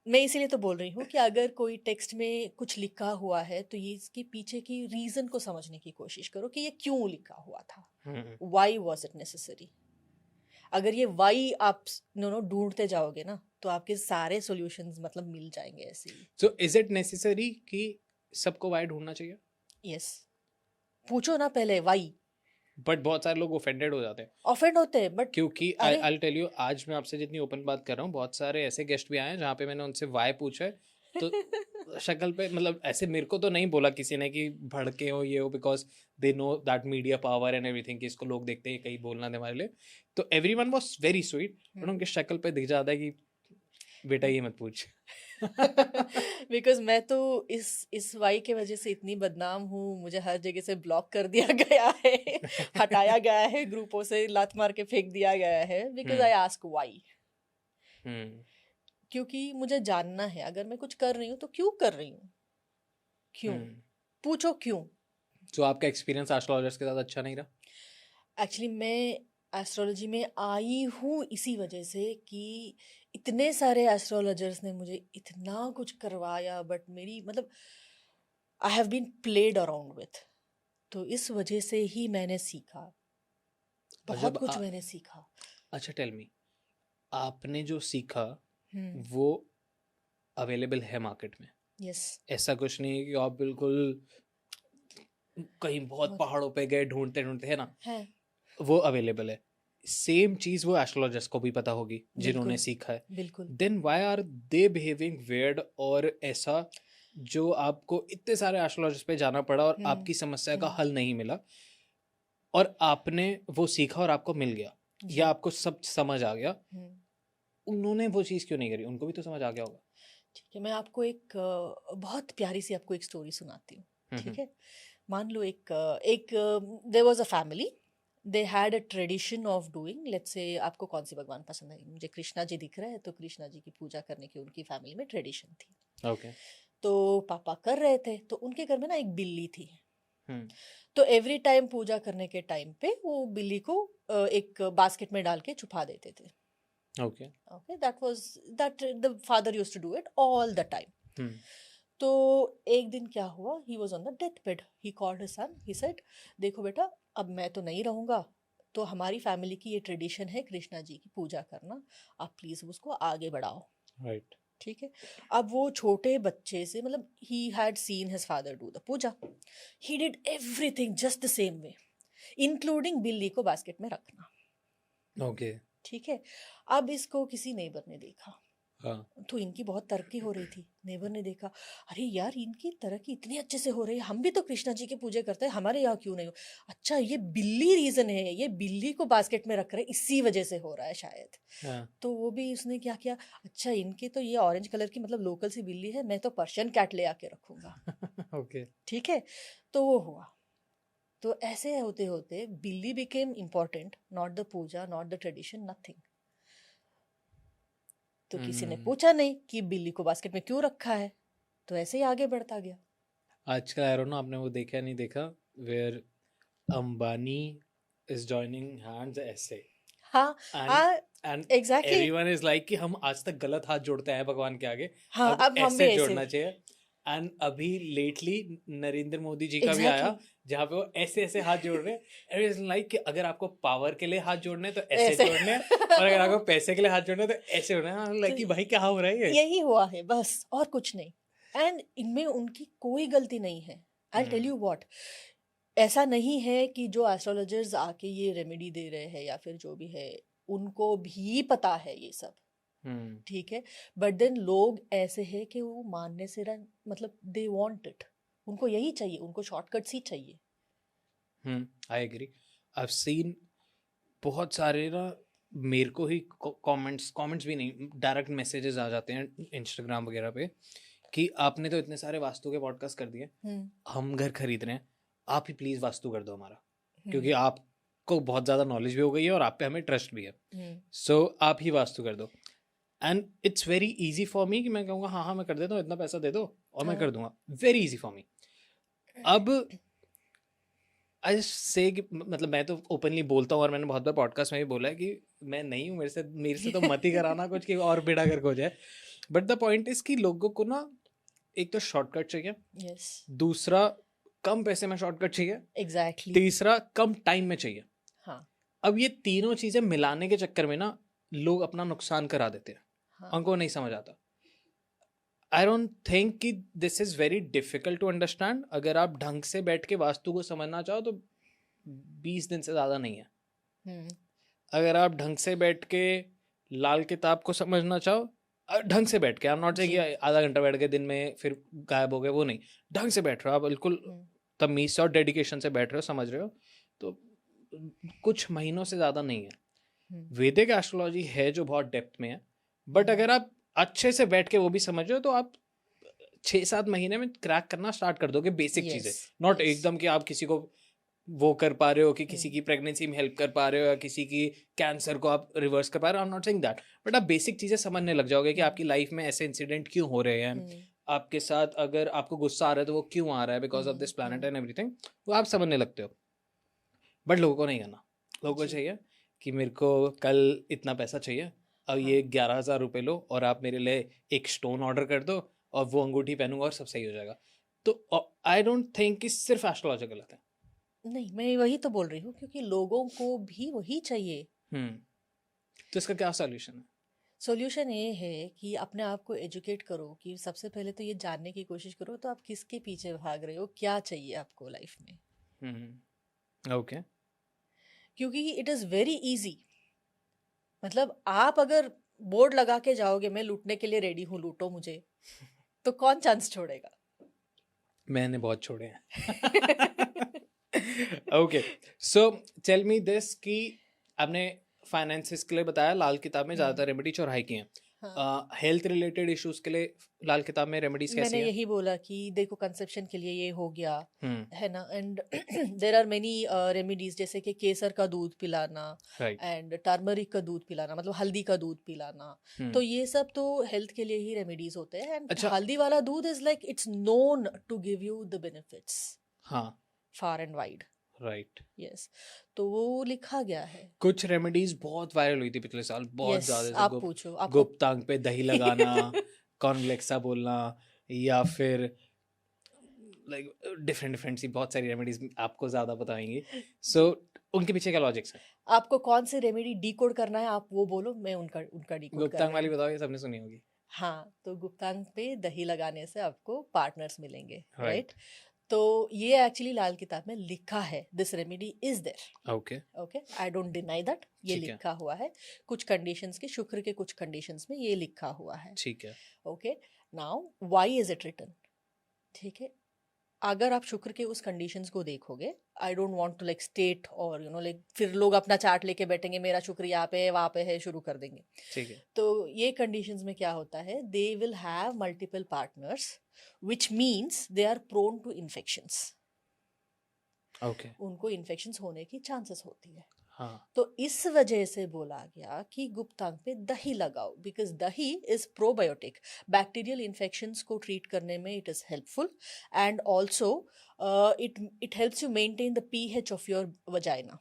मैं इसीलिए तो बोल रही हूँ कि अगर कोई टेक्स्ट में कुछ लिखा हुआ है, तो ये इसके पीछे की रीजन को समझने की कोशिश करो कि ये क्यों लिखा हुआ था. Why was it necessary? अगर ये वाई आप नो ढूंढते जाओगे ना, तो आपके सारे सॉल्यूशंस मतलब मिल जाएंगे ऐसे ही. सो इज इट नेसेसरी कि सबको वाई ढूंढना चाहिए? यस. पूछो ना पहले वाई. बट बहुत सारे लोग ऑफेंडेड हो जाते हैं ऑफेंड होते हैं, बट क्योंकि अरे आई टेल यू, आज मैं आपसे जितनी ओपन बात कर रहा हूँ, बहुत सारे ऐसे गेस्ट भी आए हैं जहाँ पे मैंने उनसे वाई पूछा है, तो शक्ल पे मतलब ऐसे मेरे को तो नहीं बोला किसी ने कि भड़के हो ये हो, because they know that media power and everything कि इसको लोग देखते हैं कहीं बोलना दे हमारे लिए. तो everyone was very sweet, but उनके शक्ल पे दिख जाता है कि बेटा ये मत पूछ. बिकॉज मैं तो इस वाई के वजह से इतनी बदनाम हूँ. मुझे हर जगह से ब्लॉक कर दिया गया है, हटाया गया है, ग्रुपों से लात मार के फेंक दिया गया है, बिकॉज आई आस्क वाई. क्योंकि मुझे जानना है, अगर मैं कुछ कर रही हूँ तो क्यों कर रही हूँ, क्यों. पूछो क्यों. तो आपका एक्सपीरियंस एस्ट्रोलॉजर्स के साथ अच्छा नहीं रहा? एक्चुअली मैं एस्ट्रोलॉजी में आई हूँ इसी वजह से कि इतने सारे एस्ट्रोलॉजर्स ने मुझे इतना कुछ करवाया, बट मेरी मतलब I have been played around with. तो इस वजह से ही मैंने सीखा, बहुत कुछ मैंने सीखा. अच्छा टेल मी, आपने जो सीखा वो अवेलेबल है मार्केट में? यस. ऐसा कुछ नहीं है कि आप बिल्कुल कहीं बहुत पहाड़ों पे गए ढूंढते ढूंढते, है ना? है. वो अवेलेबल है. सेम चीज वो एस्ट्रोलॉजर्स को भी पता होगी जिन्होंने सीखा है. बिल्कुल. Then why are they behaving weird? और ऐसा जो आपको इतने सारे एस्ट्रोलॉजर्स पे जाना पड़ा और आपकी समस्या का हल नहीं मिला, और आपने वो सीखा और आपको मिल गया, या आपको सब समझ आ गया, उन्होंने वो चीज क्यों नहीं करी? उनको भी तो समझ आ गया होगा. ठीक है, मैं आपको एक बहुत प्यारी सी आपको एक स्टोरी सुनाती हूँ. ठीक है. मान लो एक there was a family, they had a tradition of doing, let's say आपको कौन सी भगवान पसंद है? मुझे कृष्णा जी दिख रहे हैं, तो कृष्णा जी की पूजा करने की उनकी फैमिली में ट्रेडिशन थी. ओके. तो पापा कर रहे थे, तो उनके घर में ना एक बिल्ली थी. हम्म, तो एवरी टाइम पूजा करने के टाइम पे वो बिल्ली को एक बास्केट में डाल के छुपा देते थे. Okay. Okay, that the father used to do it all the time. हम्म, तो एक दिन क्या हुआ, he was on the deathbed. He called his son. He said, देखो बेटा, अब मैं तो नहीं रहूंगा, तो हमारी फैमिली की ये ट्रेडिशन है कृष्णा जी की पूजा करना, आप प्लीज उसको आगे बढ़ाओ. राइट. ठीक है. अब वो छोटे बच्चे से, मतलब he had seen his father do the Puja. He did everything just the same way, including बिल्ली को बास्केट में रखना. ओके. ठीक है. अब इसको किसी नेबर ने देखा, हाँ. तो इनकी बहुत तरक्की हो रही थी. नेबर ने देखा, अरे यार इनकी तरक्की इतनी अच्छे से हो रही है, हम भी तो कृष्णा जी की पूजा करते हैं, हमारे यहाँ क्यों नहीं हो. अच्छा, ये बिल्ली रीजन है, ये बिल्ली को बास्केट में रख रहे, इसी वजह से हो रहा है शायद. हाँ. तो वो भी उसने क्या किया, अच्छा इनकी तो ये ऑरेंज कलर की मतलब लोकल सी बिल्ली है, मैं तो पर्शियन कैट ले आके रखूंगा. ओके. ठीक है. तो वो हुआ. तो ऐसे होते होते बिल्ली became important, not the puja, not the tradition, nothing. तो किसी ने पूछा नहीं कि बिल्ली को बास्केट में क्यों रखा है, तो ऐसे ही आगे बढ़ता गया. आज का एरो ना, आपने वो देखा नहीं देखा, where Ambani is joining hands ऐसे, हाँ and exactly. Everyone is like कि हम आज तक गलत हाथ जोड़ते हैं भगवान के आगे, हाँ, अब हम भी ऐसे ऐसे जोड़ना चाहिए. एंड अभी लेटली नरेंद्र मोदी जी का भी आया, Exactly. जहाँ पे वो ऐसे ऐसे हाथ जोड़ रहे हैं. इज लाइक कि अगर आपको पावर के लिए हाथ जोड़ने हैं तो ऐसे ऐसे. जोड़ने हैं, और अगर आपको पैसे के लिए हाथ जोड़ने हैं तो ऐसे जोड़ने हैं. लाइक कि भाई क्या हो रहा है ये. यही हुआ है बस, और कुछ नहीं. एंड इनमें उनकी कोई गलती नहीं है. आई टेल यू व्हाट, ऐसा नहीं है कि जो एस्ट्रोलॉजर्स आके ये रेमेडी दे रहे हैं या फिर जो भी है, उनको भी पता है ये सब. ठीक है. बट देन लोग ऐसे हैं कि वो मानने से मतलब दे वांट इट, उनको यही चाहिए, उनको शॉर्टकट्स ही चाहिए. I agree. आई सीन बहुत सारे ना, मेरे को ही कमेंट्स भी नहीं, डायरेक्ट मैसेजेस आ जाते हैं इंस्टाग्राम वगैरह पे कि आपने तो इतने सारे वास्तु के पॉडकास्ट कर दिए, हम घर खरीद रहे हैं, आप ही प्लीज वास्तु कर दो हमारा, क्योंकि आपको बहुत ज़्यादा नॉलेज भी हो गई है और आप पे हमें ट्रस्ट भी है, सो आप ही वास्तु कर दो. And it's very easy for me कि मैं कहूँगा हाँ मैं कर देता हूँ, इतना पैसा दे दो और मैं कर दूंगा. Very easy for me. अब आई से कि मतलब मैं तो ओपनली बोलता हूँ, और मैंने बहुत बार पॉडकास्ट में भी बोला है कि मैं नहीं हूँ, मेरे से तो मत ही कराना कुछ कि और बेड़ा करके हो जाए. बट द पॉइंट इज कि लोगों को ना एक तो शॉर्टकट चाहिए, यस, दूसरा कम पैसे में शॉर्टकट चाहिए, एग्जैक्टली, तीसरा कम टाइम में चाहिए. हाँ, अब ये तीनों चीजें मिलाने के चक्कर में ना लोग अपना नुकसान करा देते हैं. हाँ, उनको नहीं समझ आता. आई डोंट थिंक कि this is very difficult to understand. अगर आप ढंग से बैठ के वास्तु को समझना चाहो तो 20 दिन से ज़्यादा नहीं है. अगर आप ढंग से बैठ के लाल किताब को समझना चाहो, ढंग से बैठ के, आप नॉट से कि आधा घंटा बैठ के दिन में फिर गायब हो गए, वो नहीं. ढंग से बैठ रहे हो आप, बिल्कुल तमीज से और डेडिकेशन से बैठ रहे हो, समझ रहे हो, तो कुछ महीनों से ज़्यादा नहीं है. वैदिक एस्ट्रोलॉजी है जो बहुत डेप्थ में है, बट अगर आप अच्छे से बैठ के वो भी समझ रहे हो तो आप 6-7 महीने में क्रैक करना स्टार्ट कर दोगे बेसिक चीजें. नॉट एकदम कि आप किसी को वो कर पा रहे हो कि किसी की प्रेगनेंसी में हेल्प कर पा रहे हो या किसी की कैंसर को आप रिवर्स कर पा रहे हो. आई am not saying that, but आप बेसिक चीजें समझने लग जाओगे कि आपकी लाइफ में ऐसे इंसिडेंट क्यों हो रहे हैं आपके साथ. अगर आपको गुस्सा आ रहा है तो वो क्यों आ रहा है, because of this planet and everything, वो आप समझने लगते हो. बट लोगों को नहीं करना. लोगों को चाहिए कि मेरे को कल इतना पैसा चाहिए, अब ये 11,000 रुपये लो और आप मेरे लिए एक स्टोन ऑर्डर कर दो और वो अंगूठी पहनूंगा और सब सही हो जाएगा. तो आई डोंट थिंक कि सिर्फ एस्ट्रोलॉजी गलत है. नहीं, मैं वही तो बोल रही हूँ, क्योंकि लोगों को भी वही चाहिए. तो इसका क्या सॉल्यूशन है? सॉल्यूशन ये है कि अपने आप को एजुकेट करो, कि सबसे पहले तो ये जानने की कोशिश करो तो आप किसके पीछे भाग रहे हो, क्या चाहिए आपको लाइफ में. ओके. क्योंकि इट इज़ वेरी इजी. मतलब आप अगर बोर्ड लगा के जाओगे मैं लूटने के लिए रेडी हूँ, लूटो मुझे, तो कौन चांस छोड़ेगा? मैंने बहुत छोड़े हैं. Okay, so tell me this कि आपने फाइनेंसेस के लिए बताया लाल किताब में ज़्यादातर रेमेडी चौराहे की हैं. हेल्थ रिलेटेड इश्यूज के लिए लाल किताब में रेमेडीज कैसी मैंने हैं? यही बोला कि देखो कंसेप्शन के लिए ये हो गया है ना, and there are many remedies, जैसे कि केसर का दूध पिलाना राइट. एंड टर्मरिक का दूध पिलाना, मतलब हल्दी का दूध पिलाना. तो ये सब तो हेल्थ के लिए ही रेमेडीज होते हैं. एंड अच्छा. हल्दी वाला दूध is like it's known to give you the benefits. हाँ, far and wide. Right. Yes, तो वो लिखा गया है। कुछ रेमेडीज बहुत वायरल हुई थी पिछले साल, बहुत यस, ज्यादा, आप जैसे पूछो, आपको गुप्तांग पे दही लगाना, कॉर्नफ्लेक्सा बोलना, या फिर लाइक डिफरेंट डिफरेंट सी बहुत सारी रेमेडीज आपको ज्यादा बताएंगी। सो उनके पीछे क्या लॉजिक्स है? आपको कौन सी रेमेडी डिकोड करना है आप वो बोलो, मैं उनका उनका डिकोड कर गुप्तांग रही वाली हूँ। बताओ, ये सबने सुनी होगी। हाँ, तो गुप्तांग पे दही लगाने से आपको पार्टनर्स मिलेंगे, Right. राइट? तो ये एक्चुअली लाल किताब में लिखा है, this remedy is there. Okay. Okay, I don't deny that, ये ठीक है। लिखा हुआ है। कुछ कंडीशंस के, शुक्र के कुछ कंडीशंस में ये लिखा हुआ है। ठीक है। Okay, now why is it written? ठीक है, अगर आप शुक्र के उस कंडीशंस को देखोगे, I don't want to like state और लाइक फिर लोग अपना चार्ट लेके बैठेंगे, मेरा शुक्र यहाँ पे है वहाँ पे है, शुरू कर देंगे। ठीक है। तो ये कंडीशंस में क्या होता है, they will have multiple partners, which means they are prone to infections. Okay. उनको इन्फेक्शंस होने की चांसेस होती है। हाँ। तो इस वजह से बोला गया कि गुप्तांग पे दही लगाओ, बिकॉज दही इज प्रोबायोटिक, बैक्टीरियल इन्फेक्शंस को ट्रीट करने में it is helpful, and also it helps you maintain the pH of your vagina.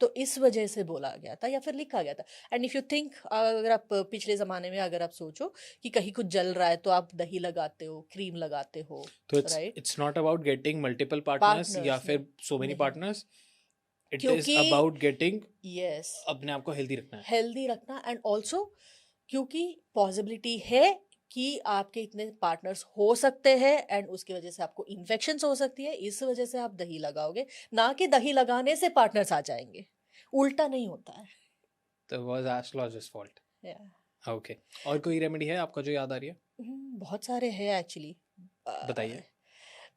तो इस वजह से बोला गया था या फिर लिखा गया था। एंड इफ यू थिंक, अगर आप पिछले जमाने में अगर आप सोचो कि कहीं कुछ जल रहा है तो आप दही लगाते हो, क्रीम लगाते हो, तो right? It's not about getting multiple partners या Partners, फिर सो मेनी नहीं। पार्टनर्स, इट इज क्योंकि अबाउट गेटिंग, यस, अपने आप को हेल्दी रखना है। हेल्दी रखना, एंड ऑल्सो क्योंकि पॉसिबिलिटी है कि आपके इतने पार्टनर्स हो सकते हैं एंड उसकी वजह से आपको इन्फेक्शंस हो सकती है, इस वजह से आप दही लगाओगे, ना कि दही लगाने से पार्टनर्स आ जाएंगे। उल्टा नहीं होता है। तो was astrologers fault. Yeah. Okay. और कोई रेमेडी है आपको जो याद आ रही है? बहुत सारे हैं एक्चुअली। बताइए।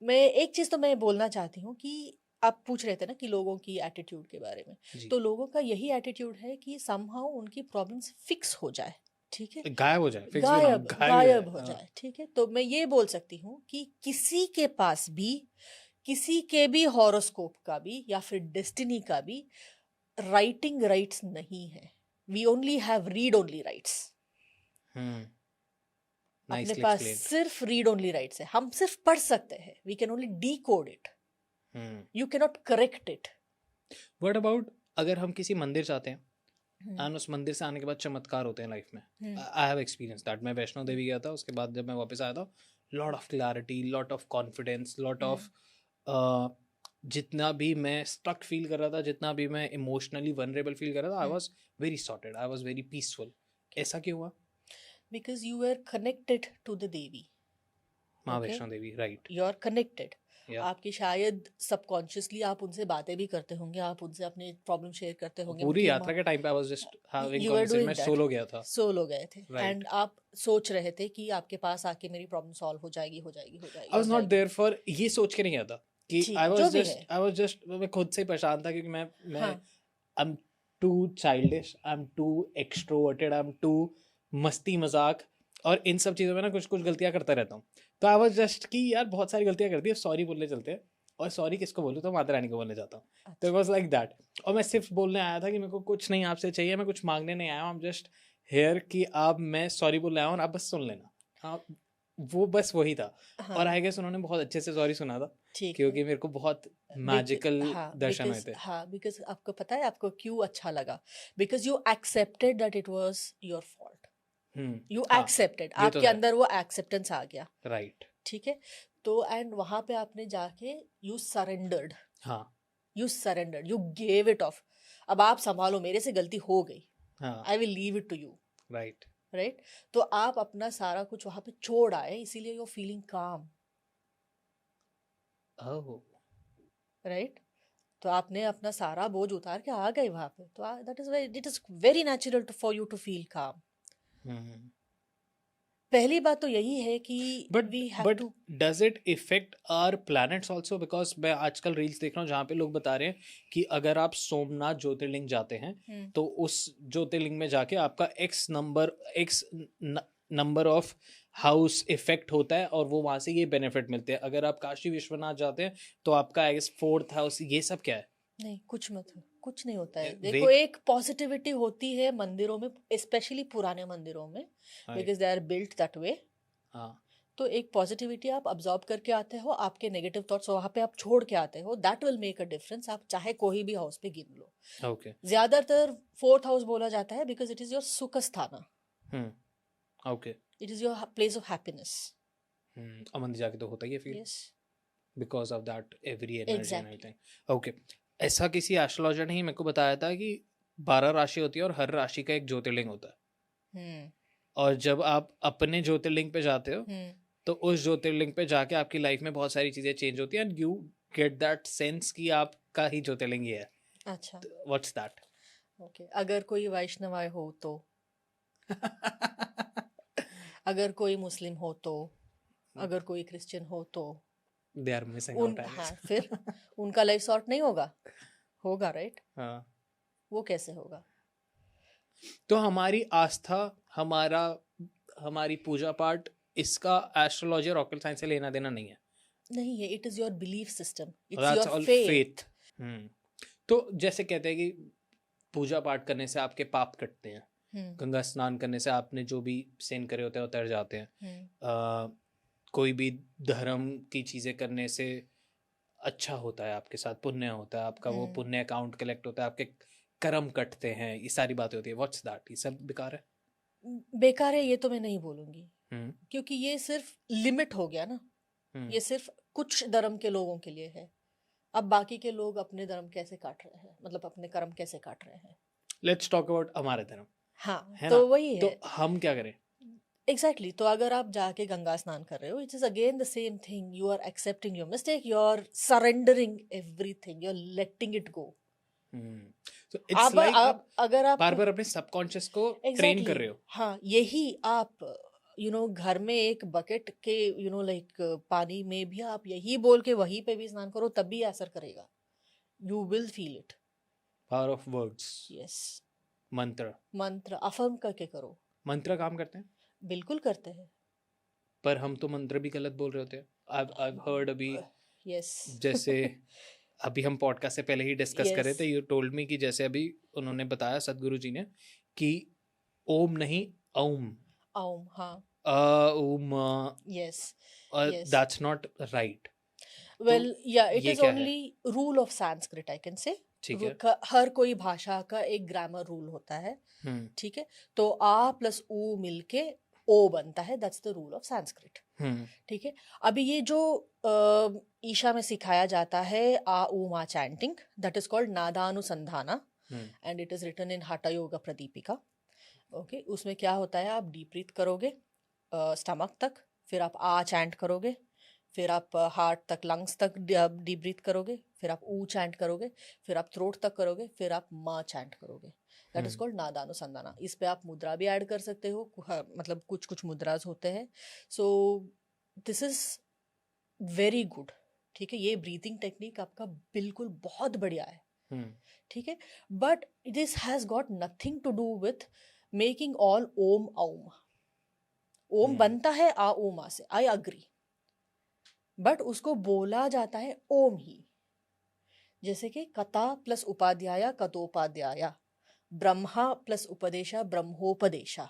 मैं एक चीज तो मैं बोलना चाहती हूँ कि आप पूछ रहे थे ना कि लोगों की एटीट्यूड के बारे में, जी। तो लोगों का यही एटीट्यूड है कि समहाउ उनकी प्रॉब्लम्स फिक्स हो जाए, ठीक है, गायब हो जाए, fix भी ना हो, गायब हो हाँ। जाए, ठीक है। तो मैं ये बोल सकती हूँ कि किसी के पास भी, किसी के भी हॉरोस्कोप का भी या फिर डेस्टिनी का भी राइटिंग राइट्स नहीं है। We only have read only rights. अपने Nicely पास explained. सिर्फ रीड ओनली राइट्स है, हम सिर्फ पढ़ सकते हैं, we can only decode it, you can not correct it. What about अगर हम किसी मंदिर जाते हैं एंड उस मंदिर से आने के बाद चमत्कार होते हैं लाइफ में? I have experience that. मैं वैष्णो देवी गया था, उसके बाद जब मैं वापस आया था, lot of clarity, lot of confidence, lot of जितना भी मैं स्टक फील कर रहा था, जितना भी मैं इमोशनली वनरेबल फील कर रहा था, I was very sorted, I was very peaceful. ऐसा क्यों हुआ? Because you are connected to the Devi, Maa Okay. Vaishno Devi, right. You are connected. Yeah. आपकी शायद सबकॉन्शियसली आप उनसे बातें भी करते होंगे, आप उनसे अपने प्रॉब्लम शेयर करते होंगे। पूरी यात्रा के टाइम पे I was just having You were conversation, doing मैं that. सोलो गया था। सोलो गए थे Right. एंड आप सोच रहे थे कि आपके पास आके मेरी प्रॉब्लम सॉल्व हो जाएगी, हो जाएगी, हो जाएगी। I was not there for, ये सोच के नहीं गया था कि ठीक, आई जो वाज भी जस्ट, है। आई वाज जस्ट, मैं खुद से परेशान था क्योंकि मैं हाँ। I am too childish, I am too extroverted, I am too मस्ती मजाक, और इन सब चीज़ों में ना कुछ कुछ गलतियां करता रहता हूँ। तो आई वाज जस्ट कि यार बहुत सारी गलतियां कर दी, सॉरी बोलने चलते हैं, और सॉरी किसको बोलूँ, तो माता रानी को बोलने जाता हूँ। तो इट वाज लाइक दैट। और मैं सिर्फ बोलने आया था कि मेरे को कुछ नहीं आपसे चाहिए, मैं कुछ मांगने नहीं आया हूँ, आई एम जस्ट हेयर कि आप, मैं सॉरी बोलने आया हूँ और आप बस सुन लेना। हाँ, वो बस वही था। हाँ, और आई गेस उन्होंने बहुत अच्छे से सॉरी सुना था, ठीक है। क्योंकि मेरे को बहुत मैजिकल दर्शन हुए थे। हाँ, बिकॉज आपको पता है आपको क्यों अच्छा लगा? Because you accepted that it was your fault, you हाँ, एक्सेप्टेड, ये तो आपके है। अंदर वो एक्सेप्टेंस आ गया, राइट। ठीक है। तो एंड वहां पे आपने जाके यू सरेंडर्ड, हाँ you surrendered, you gave it off. अब आप संभालो, मेरे से गलती हो गई, हाँ, I will leave it to you, right. Right? तो आप अपना सारा कुछ वहां पे छोड़ आए, इसीलिए यू आर फीलिंग काम, ओह, राइट? तो आपने अपना सारा बोझ उतार के आ गए वहां पे, तो that is very, it is very natural for you to feel calm. पहली बात तो यही है कि but we have but to, does it effect our planets also? Because मैं आजकल रील्स देख रहा हूँ जहाँ पे लोग बता रहे हैं कि अगर आप सोमनाथ ज्योतिर्लिंग जाते हैं तो उस ज्योतिर्लिंग में जाके आपका x number of house effect होता है, और वो वहां से ये बेनिफिट मिलते हैं। अगर आप काशी विश्वनाथ जाते हैं तो आपका आई गेस 4th हाउस, ये सब क्या है? नहीं, कुछ मत, कुछ नहीं होता है। वे- देखो, एक पॉजिटिविटी होती है मंदिरों में, स्पेशली पुराने मंदिरों में, हाँ, because they are built that way. हाँ, तो एक पॉजिटिविटी आप अब्जॉर्ब करके आते हो, आपके नेगेटिव थॉट्स वहां पे आप छोड़ के आते हो, that will make a difference. आप चाहे कोई भी हाउस पे गिन लो। ओके। ज्यादातर फोर्थ हाउस बोला जाता है because it is your sukh sthana, okay. It is your place of happiness. अमन जाके तो होता ही है feel yes, because of that every energy and exactly. Everything. Okay. ऐसा किसी एस्ट्रोलॉजर ने ही मेरे को बताया था कि 12 राशि होती है और हर राशि का एक ज्योतिर्लिंग होता है, और जब आप अपने ज्योतिर्लिंग पे जाते हो तो उस ज्योतिर्लिंग पे जाके आपकी लाइफ में बहुत सारी चीजें चेंज होती हैं and you get that sense कि आपका ही ज्योतिर्लिंग ये है। अच्छा, व्हाट्स दैट? ओके। अगर कोई वैष्णवाय हो तो, अगर कोई मुस्लिम हो तो, अगर कोई क्रिश्चियन हो तो, दे आर मिसिंग उन आउट। हाँ, फिर उनका लाइफ सॉर्ट नहीं होगा? होगा, राइट? हाँ, वो कैसे होगा? तो हमारी आस्था, हमारी पूजा पाठ, इसका एस्ट्रोलॉजी और ऑकल्ट साइंस से लेना देना नहीं है। नहीं है, it is your belief system, it's That's your all faith. faith। तो जैसे कहते हैं कि पूजा पाठ करने से आपके पाप कटते हैं, गंगा स्नान करने से आपने जो भी सिन करे होते हैं उतर जाते हैं, कोई भी धर्म की चीजें करने से अच्छा होता है, आपके साथ पुण्य होता है, आपका वो पुण्य अकाउंट कलेक्ट होता है, आपके कर्म कटते हैं, ये सारी बातें होती है। What's that? ये सब बेकार है। बेकार है ये तो मैं नहीं बोलूंगी, क्योंकि ये सिर्फ लिमिट हो गया ना। ये सिर्फ कुछ धर्म के लोगों के लिए है। अब बाकी के लोग अपने धर्म कैसे काट रहे हैं, मतलब अपने कर्म कैसे काट रहे हैं। लेट्स टॉक अबाउट हमारे धर्म। हाँ, है तो ना? वही है। तो हम क्या करें? एग्जैक्टली तो अगर आप जाके गंगा स्नान कर रहे हो, it is again the same thing. You are accepting your mistake, you are surrendering everything, you are letting it go. So it's like आप अगर आप बार बार अपने सबकॉन्शियस को ट्रेन कर रहे हो। हाँ, यही आप घर में एक बकेट के लाइक पानी में भी आप यही बोल के वहीं पे भी स्नान करो, तब भी असर करेगा। You will feel it. Power of words. Yes, मंत्र अफर्म करके करो। मंत्र काम करते हैं, बिल्कुल करते हैं। पर हम तो मंत्र भी गलत बोल रहे होते हैं। I've heard अभी यस जैसे अभी हम पॉडकास्ट से पहले ही डिस्कस कर रहे थे, Yes. यू टोल्ड मी कि जैसे अभी उन्होंने बताया सदगुरु जी ने कि ओम नहीं ओम, ओम, हाँ, Om, yes, yes. That's not right. Well या इट ये इज क्या है? Only rule of Sanskrit, I can say. ठीक है। हर कोई भाषा का एक ग्रामर रूल होता है, ठीक है। तो आ प्लस ऊ मिलके ओ बनता है, that's the rule of Sanskrit, ठीक है। अभी ये जो ईशा में सिखाया जाता है आ ऊ मा chanting, that is called nadanusandhana, and it is written in Hatha Yoga Pradipika. Okay, उसमें क्या होता है, आप डीप ब्रीथ करोगे स्टमक तक, फिर आप आ चैंट करोगे, फिर आप हार्ट तक, लंग्स तक डीप ब्रीथ करोगे, फिर आप ऊ चैंट करोगे, फिर आप थ्रोट तक करोगे, फिर आप मा चैंट करोगे। दैट इज कॉल्ड नादानुसंधाना। इस पे आप मुद्रा भी ऐड कर सकते हो, मतलब कुछ कुछ मुद्राज होते हैं। So this is very good, ठीक है। ये ब्रीथिंग टेक्निक आपका बिल्कुल बहुत बढ़िया है, ठीक है। But this has got nothing to do with making all Om Aum. Om बनता है आ ओमा से, आई अग्री, बट उसको बोला जाता है ओम ही। जैसे कि कथा प्लस उपाध्याय कतोपाध्याय, ब्रह्मा प्लस उपदेशा ब्रह्मोपदेशा।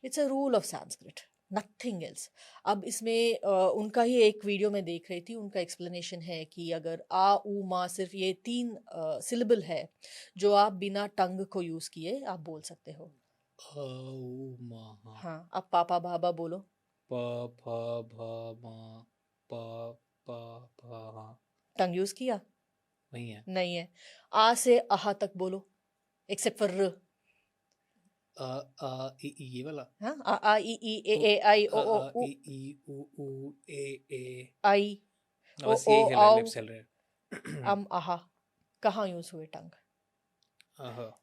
It's a rule of Sanskrit, nothing else. अब इसमें उनका ही एक वीडियो में देख रही थी, उनका एक्सप्लेनेशन है कि अगर आ ऊ मा सिर्फ ये 3 सिलेबल है जो आप बिना टंग को यूज किए आप बोल सकते हो। हाँ, अब पापा बाबा बोलो। प फ भ म प प फ। टंग यूज किया? वही है। नहीं है। आ से अहा तक बोलो, एक्सेप्ट फॉर र। ये वाला। हाँ, आ ई ई ए आई ओ ओ उ ई उ ए आई ओ बस ओ यही हिल रहा है, आओ लिप्स हिल रहे हैं। अम आहा। कहाँ यूज हुए टंग? आहा।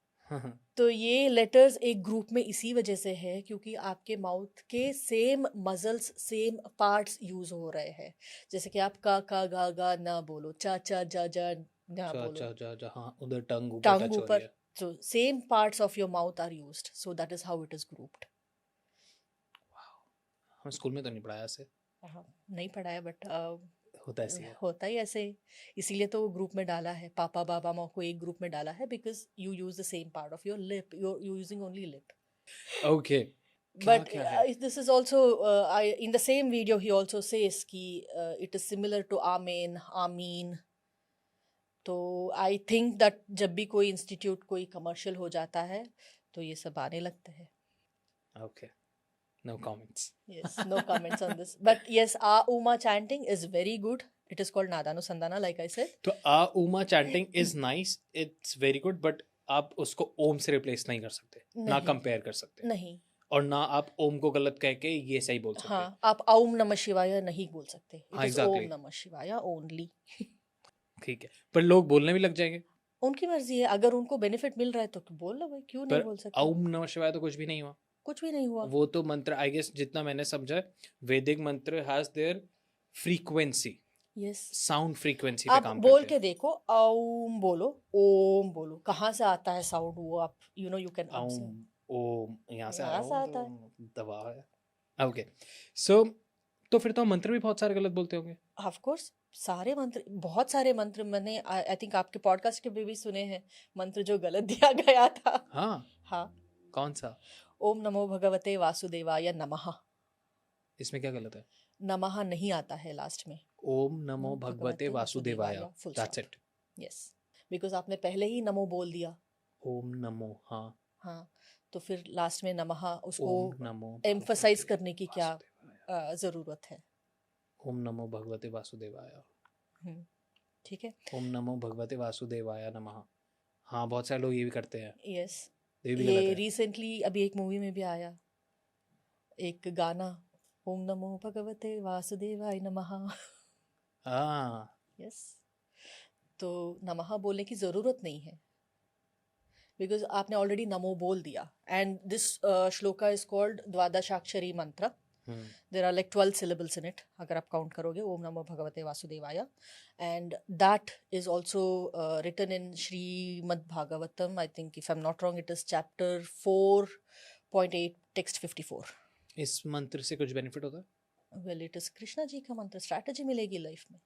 तो ये लेटर्स एक ग्रुप में इसी वजह से है क्योंकि आपके माउथ के same muscles, same parts use हो रहे हैं। जैसे कि आप का गा गा ना बोलो, चा चा जा जा ना बोलो, हाँ, उधर टंग ऊपर टंग टच हो रही ऊपर। है। So same parts of your mouth are used, so that is how it is grouped. हम स्कूल में तो नहीं पढ़ाया ऐसे। हाँ, नहीं पढ़ाया, बट होता ऐसे है। होता ही ऐसे, इसीलिए तो वो ग्रुप में डाला है। पापा बाबा माँ को एक ग्रुप में डाला है because you use the same part of your lip, you using only lip. Okay, But क्या है? this is also in the same video he also says कि it is similar to Amen, Amin. तो I think that जब भी कोई institute कोई commercial हो जाता है तो ये सब आने लगते हैं. Okay, no comments. Yes, no comments on this. But yes, our Uma chanting is very good. It is called Nadanusandana, like I said. तो Uma chanting is nice, it's very good, but आप उसको ओम से रिप्लेस नहीं कर सकते, ना नहीं. Compare कर सकते, नहीं. और ना आप ओम को गलत कह के ये सही बोल सकते. हाँ, आप ओम नमः शिवाय नहीं बोल सकते. हाँ, It is exactly. ओम नमः शिवाय ओनली. ठीक है, पर लोग बोलने भी लग जाएंगे. उनकी मर्जी है, अगर उनको बेनिफिट मिल रहा है तो बोल लो भाई, क्यों नहीं पर बोल सकते. ओम नमः शिवाय तो कुछ भी नहीं हुआ. कुछ भी नहीं हुआ. वो तो मंत्र, आई गेस जितना मैंने समझा, वैदिक मंत्र has their frequency, yes. Sound frequency पे आप काम बोल करते के देखो, ओम बोलो, ओम बोलो, कहाँ से आता है साउंड, वो आप यू कैन हैं. ओम ओम यहाँ से यहाँ से आया आता हूँ, तो दबा है. ओके, सो तो फिर तो मंत्र भी बहुत सारे गलत बोलते होंगे. Of course. सारे मंत्र, बहुत सारे मंत्र मैंने आई थिंक आपके पॉडकास्ट के भी सुने हैं, मंत्र जो गलत दिया गया था. हाँ, हाँ. कौन सा? ओम नमो भगवते वासुदेवाय नमः. इसमें क्या गलत है? नमः नहीं आता है लास्ट में. ओम नमो भगवते वासुदेवाय, full that's stop. It. Yes, because आपने पहले ही नमो बोल दिया. ओम नमो, हाँ, हाँ, तो फिर लास्ट में नमः उसको ओम नमो एम्फसाइज भगवते करने की क्या वासुदेवाय. जरूरत है. ओम नमो भगवते वासुदेवाय. हम्म, ठीक है. ओम नमो भगवते वासुदेवाय नमः. हाँ, बहुत सारे लोग ये भी करते हैं. यस, ये भी ये गलत है. रिसेंटली अभी एक मूवी में भी आया एक गाना, ओम नमो भगवते वासुदेवाय नमः. हाँ, यस, तो नमः बोलने की जरूरत नहीं है, बिकॉज आपने ऑलरेडी नमो बोल दिया. And this shloka is called द्वादशाक्षरी mantra. There are like 12 syllables in it, अगर आप काउंट करोगे, ओम नमो भगवते वासुदेवाय. And that is also written in Srimad Bhagavatam. I think if I'm not wrong, it is chapter 4.8, text 54. इस मंत्र से कुछ बेनिफिट होता है? Well, it is Krishna ji का मंत्र, स्ट्रैटेजी मिलेगी लाइफ में.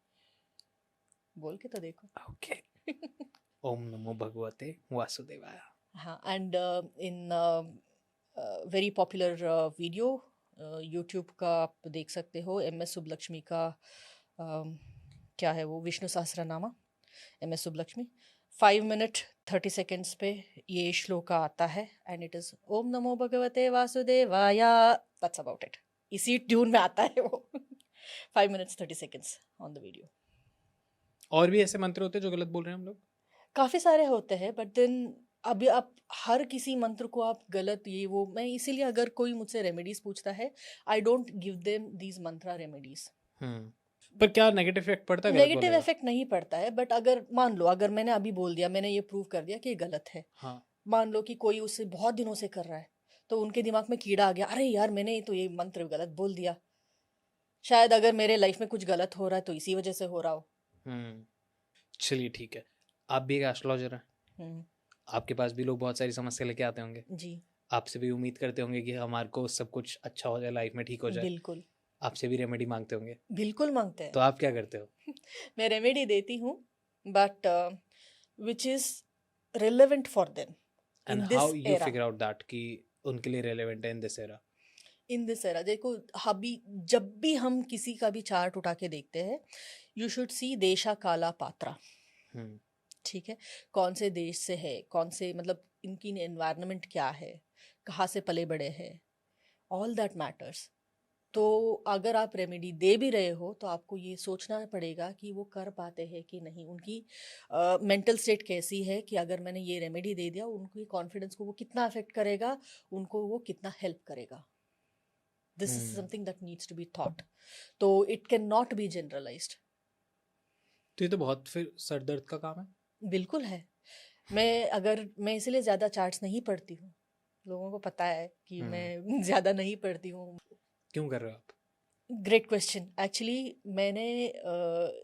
बोल के तो देखो. ओके. ओम नमो भगवते वासुदेवाय. हाँ, and in very popular video YouTube का आप देख सकते हो, MS सुब्बलक्ष्मी का क्या है वो, Vishnu Sahasranama, MS Subbulakshmi, 5 minute 30 seconds पे ये श्लोक आता है. एंड इट इज ओम नमो भगवते वासुदेवाय. That's about it. इसी ट्यून में आता है वो. 5 minutes 30 seconds on the video. और भी ऐसे मंत्र होते हैं जो गलत बोल रहे हैं हम लोग? काफ़ी सारे होते हैं, बट देन अभी आप हर किसी मंत्र को आप गलत ये वो, मैं इसीलिए अगर कोई मुझसे रेमेडीज पूछता है, I don't give them these Mantra remedies. पर क्या नेगेटिव इफेक्ट पड़ता है? नेगेटिव इफेक्ट नहीं पड़ता है, बट अगर मान लो, अगर मैंने अभी बोल दिया, मैंने ये प्रूव कर दिया कि ये गलत है. हाँ. मान लो कि कोई उससे बहुत दिनों से कर रहा है, तो उनके दिमाग में कीड़ा आ गया, अरे यार मैंने तो ये मंत्र गलत बोल दिया. शायद अगर मेरे लाइफ में कुछ गलत हो रहा है तो इसी वजह से हो रहा हो. चलिए ठीक है. आप भी एक एस्ट्रोलॉजर हैं, आपके पास भी लोग बहुत सारी समस्या लेके आते होंगे जी. आपसे भी उम्मीद करते होंगे कि हमारे को सब कुछ अच्छा हो जाए, लाइफ में ठीक हो जाए. बिल्कुल. आपसे भी रेमेडी मांगते होंगे. बिल्कुल मांगते हैं. तो आप क्या करते हो? मैं रेमेडी देती हूँ, but which is relevant for them and how you figure out that कि उनके लिए रेलेवेंट है in this era? In this era देखो, अभी जब भी हम किसी का भी चार्ट उठा के देखते हैं, यू शुड सी देशा काला पात्रा. ठीक है, कौन से देश से है, कौन से, मतलब इनकी एनवायरनमेंट क्या है, कहाँ से पले बड़े हैं, ऑल दैट मैटर्स. तो अगर आप रेमेडी दे भी रहे हो तो आपको ये सोचना पड़ेगा कि वो कर पाते हैं कि नहीं, उनकी मेंटल स्टेट कैसी है, कि अगर मैंने ये रेमेडी दे दिया, उनकी कॉन्फिडेंस को वो कितना अफेक्ट करेगा, उनको वो कितना हेल्प करेगा. This is something that needs to be thought. तो it can not be generalised. तो ये तो बहुत फिर सर दर्द का काम है. बिल्कुल है. मैं इसलिए ज़्यादा चार्ट्स नहीं पढ़ती हूँ. लोगों को पता है कि मैं ज़्यादा नहीं पढ़ती हूँ. क्यों कर रहे हो आप? Great question. एक्चुअली मैंने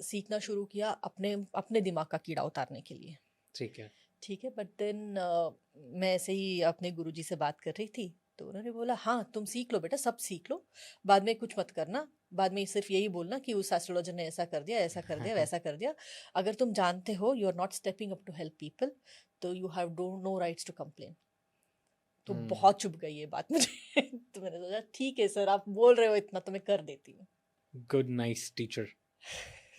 सीखना शुरू किया अपने दिमाग का कीड़ा उतारने के लिए. ठीक है. ठीक है, बट देन मैं ऐसे ही अपने गुरुजी से बात कर रही थी, तो उन्होंने बोला हाँ तुम सीख लो बेटा, सब सीख लो, बाद में कुछ मत करना, बाद में सिर्फ यही बोलना कि उस एस्ट्रोलॉजर ने ऐसा कर दिया, ऐसा कर दिया, वैसा कर दिया. अगर तुम जानते हो you are not stepping up to help people, तो you have no rights to complain. तो बहुत चुभ गई ये बात मुझे। तो मैंने सोचा ठीक है सर, आप बोल रहे हो इतना तो मैं कर देती हूँ। Good, nice teacher,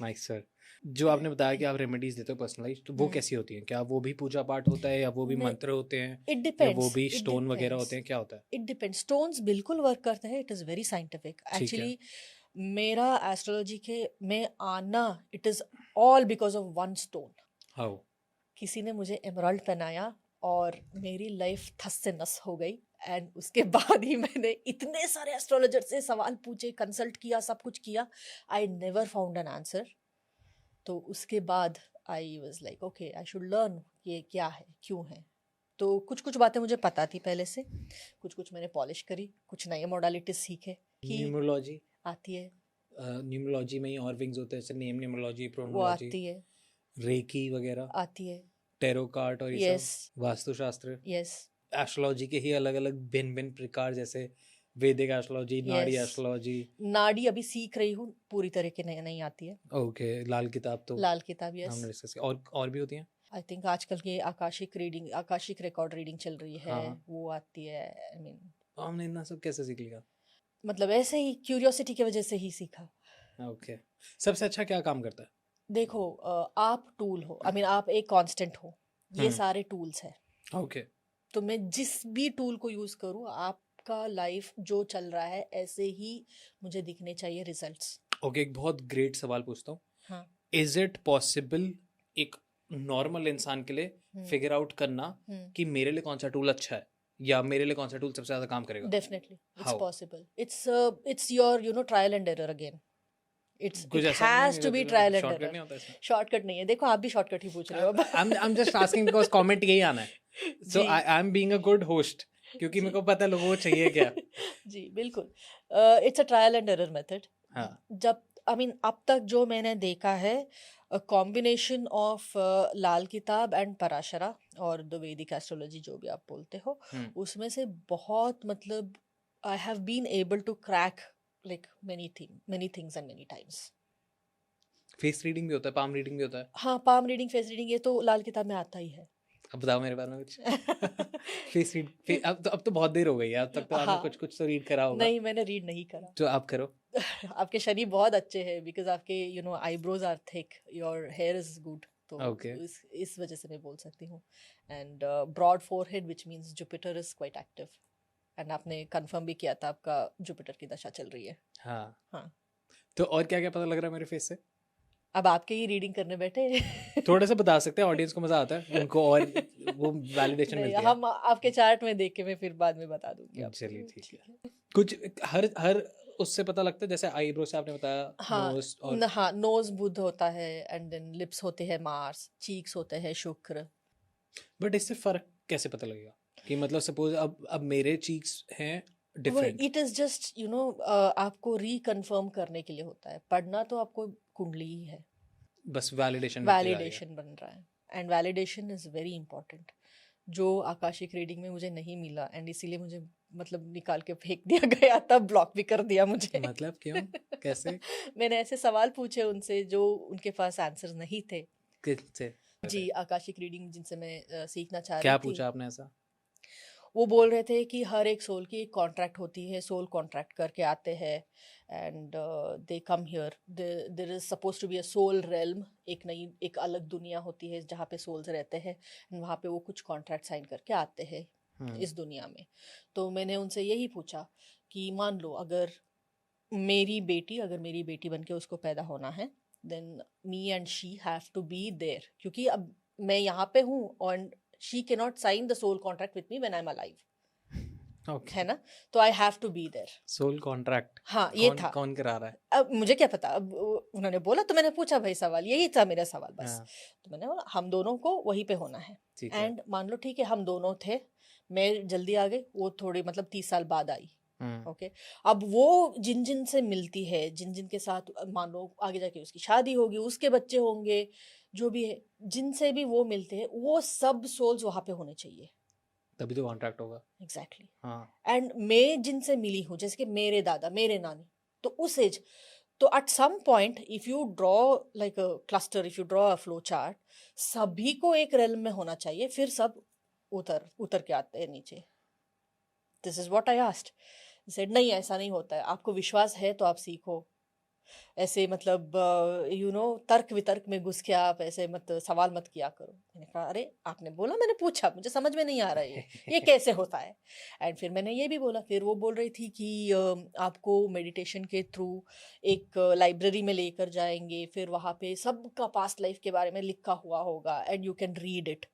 nice sir. जो आपने बताया कि आप रेमेडीज देते हो पर्सनलाइज, तो वो कैसी होती हैं? क्या वो भी पूजा पाठ होता है, या वो भी नहीं, मंत्र होते हैं, इट या डिपेंड्स, वो भी इट स्टोन वगैरह डिपेंड्स, होते हैं? क्या होता है? It depends. स्टोन्स बिल्कुल वर्क करते हैं, इट इज़ वेरी साइंटिफिक ठीक है। एक्चुअली। मेरा एस्ट्रोलॉजी के में आना, it is all because of one stone. How? किसी ने मुझे एमराल्ड पहनाया और मेरी लाइफ थस से नस हो गई। एंड उसके बाद ही मैंने इतने सारे एस्ट्रोलॉजर से सवाल पूछे, कंसल्ट किया, सब कुछ किया, I never found an answer. तो उसके बाद I was like okay, I should learn ये क्या है, क्यों है। तो कुछ कुछ बातें मुझे पता थी पहले से, कुछ कुछ मैंने पॉलिश करी, कुछ नए मॉडलिटीज सीखे कि न्यूमरोलॉजी, आती है, न्यूमरोलॉजी में ही और विंग्स होते हैं, जैसे नेम न्यूमरोलॉजी, वो प्रोनोलॉजी, आती है, रेकी वगैरह, आती है। टेरो कार्ड और ये यस सब, वास्तुशास्त्र। यस एस्ट्रोलॉजी के ही अलग अलग भिन्न भिन्न प्रकार, जैसे वैदिक एस्ट्रोलॉजी, नाड़ी यस। एस्ट्रोलॉजी। नाड़ी अभी सीख रही हूँ, पूरी तरह के नहीं आती है। ओके, लाल किताब तो लाल किताब यस। हमने डिस्कस किया। और भी होती हैं? आई थिंक आजकल की Akashic reading, Akashic record reading चल रही है, हाँ। वो आती है। आई मीन हमने इतना सब कैसे सीख लिया? मतलब ऐसे ही क्यूरियोसिटी की वजह से ही सीखा। ओके। सबसे अच्छा क्या काम करता है? देखो आप टूल हो, आई मीन आप एक कांस्टेंट हो, ये सारे टूल्स हैं। ओके। तो मैं जिस भी टूल को यूज करूँ, आपका लाइफ जो चल रहा है ऐसे ही मुझे दिखने चाहिए रिजल्ट्स। ओके, एक बहुत ग्रेट सवाल पूछता हूँ। हाँ। इज इट पॉसिबल एक नॉर्मल इंसान के लिए फिगर आउट करना कि मेरे लिए कौन सा टूल अच्छा है, या मेरे लिए कौन सा टूल सबसे ज्यादा काम करेगा? Definitely it's How? Possible. It's your trial and error again. It कुछ ऐसा नहीं हैज है, to be trial and shortcut error. नहीं होता इसमें? शॉर्टकट नहीं है, देखो आप भी शॉर्टकट ही पूछ रहे हो अब। I am just asking because comment यही आना है, so ji. I am being a good host, क्योंकि मेरे को पता है लोगों को चाहिए क्या। जी बिल्कुल, it's a trial and error method. हाँ। जब आई मीन अब तक जो मैंने देखा है, कॉम्बिनेशन ऑफ लाल किताब एंड पराशरा और द वैदिक एस्ट्रोलॉजी जो भी आप बोलते हो, उसमें से बहुत मतलब I have been able to crack like many things and many times. Face reading भी होता है, पाम रीडिंग भी होता है। हाँ, पाम रीडिंग, फेस रीडिंग, ये तो लाल किताब में आता ही है। अब बताओ मेरे बारे में कुछ। फेस रीड, अब तो बहुत देर हो गई है, अब तक तो आपने हाँ। कुछ तो रीड करा होगा। नहीं, मैंने रीड नहीं करा। तो आप करो। आपके शनि बहुत अच्छे हैं, बिकॉज आपके eyebrows are thick, your hair is good, तो Okay. इस वजह से मैं बोल सकती हूँ। And broad forehead which means Jupiter is quite active. And आपने कंफर्म भी किया था आपका जुपिटर की दशा चल रही है। हाँ। हाँ। तो और क्या क्या पता लग रहा है मेरे फेस से? अब आपके ही रीडिंग करने बैठे। थोड़ा सा बता सकते हैं, ऑडियंस को मजा आता है उनको, और वो वैलिडेशन नहीं, मिलती है। हम आपके चार्ट में देख के मैं फिर बाद में बता दूंगी आपको। चलिए ठीक है। कुछ हर उससे पता लगता है, जैसे आईब्रो से आपने बताया, हाँ, नोज और हाँ, नोज बुध होता है, एंड देन लिप्स होते हैं मार्स, चीक्स होते हैं शुक्र। बट इससे फर्क कैसे पता लगेगा कि मतलब सपोज अब मेरे चीक्स हैं डिफरेंट? इट इज जस्ट आपको रिकन्फर्म करने के लिए होता है। पढ़ना तो आपको कुंडली ही है, बस वैलिडेशन वैलिडेशन बन रहा है, and validation is very important, जो आकाशिक रीडिंग में मुझे नहीं मिला, एंड इसीलिए मुझे मतलब निकाल के फेंक दिया गया था, ब्लॉक भी कर दिया मुझे। मतलब क्यों, कैसे? मैंने ऐसे सवाल पूछे उनसे जो उनके पास आंसर नहीं थे। किससे? जी, आकाशिक रीडिंग जिनसे मैं सीखना चाह रही क्या थी। पूछा आपने ऐसा? वो बोल रहे थे कि हर एक सोल की एक कॉन्ट्रैक्ट होती है, सोल कॉन्ट्रैक्ट करके आते हैं, and they come here, there is suppose to be a soul realm, एक अलग दुनिया होती है जहाँ पे सोल्स रहते हैं, एंड वहाँ पे वो कुछ कॉन्ट्रैक्ट साइन करके आते हैं इस दुनिया में। तो मैंने उनसे यही पूछा कि मान लो अगर मेरी बेटी बन के उसको पैदा होना है, then me and she have to be there, क्योंकि अब मैं यहाँ पे हूँ and she cannot sign the soul contract with me when I'm alive. Okay. है ना, तो I have to be there. Soul contract? हाँ, ये था। कौन करा रहा है? अब मुझे क्या पता, अब उन्होंने बोला तो मैंने पूछा भाई सवाल, यही था मेरा सवाल बस। हाँ। तो मैंने बोला हम दोनों को वहीं पे होना है, एंड मान लो ठीक है हम दोनों थे, मैं जल्दी आ गई, वो थोड़ी मतलब 30 साल बाद आई। ओके, अब वो जिन से मिलती है, जिन के साथ मान लो आगे जाके उसकी शादी होगी, उसके बच्चे होंगे, जो भी है, जिनसे भी वो मिलते हैं, वो सब सोल्स वहां पे होने चाहिए, तभी तो कॉन्ट्रैक्ट होगा। एग्जैक्टली। हाँ। एंड मैं जिनसे मिली हूँ, जैसे कि मेरे दादा, मेरे नानी, तो उस एज, तो at some point if you draw like a cluster, if you draw a flow chart, सभी को एक रेल्म में होना चाहिए, फिर सब उतर के आते हैं नीचे। This is what I asked. Said नहीं ऐसा नहीं होता है, आपको विश्वास है तो आप सीखो, ऐसे मतलब तर्क वितर्क में घुस के आप ऐसे मत सवाल मत किया करो। मैंने कहा अरे आपने बोला, मैंने पूछा, मुझे समझ में नहीं आ रहा है ये कैसे होता है। एंड फिर मैंने ये भी बोला, फिर वो बोल रही थी कि आपको मेडिटेशन के थ्रू एक लाइब्रेरी में लेकर जाएंगे, फिर वहाँ पे सबका पास्ट लाइफ के बारे में लिखा हुआ होगा and you can read it.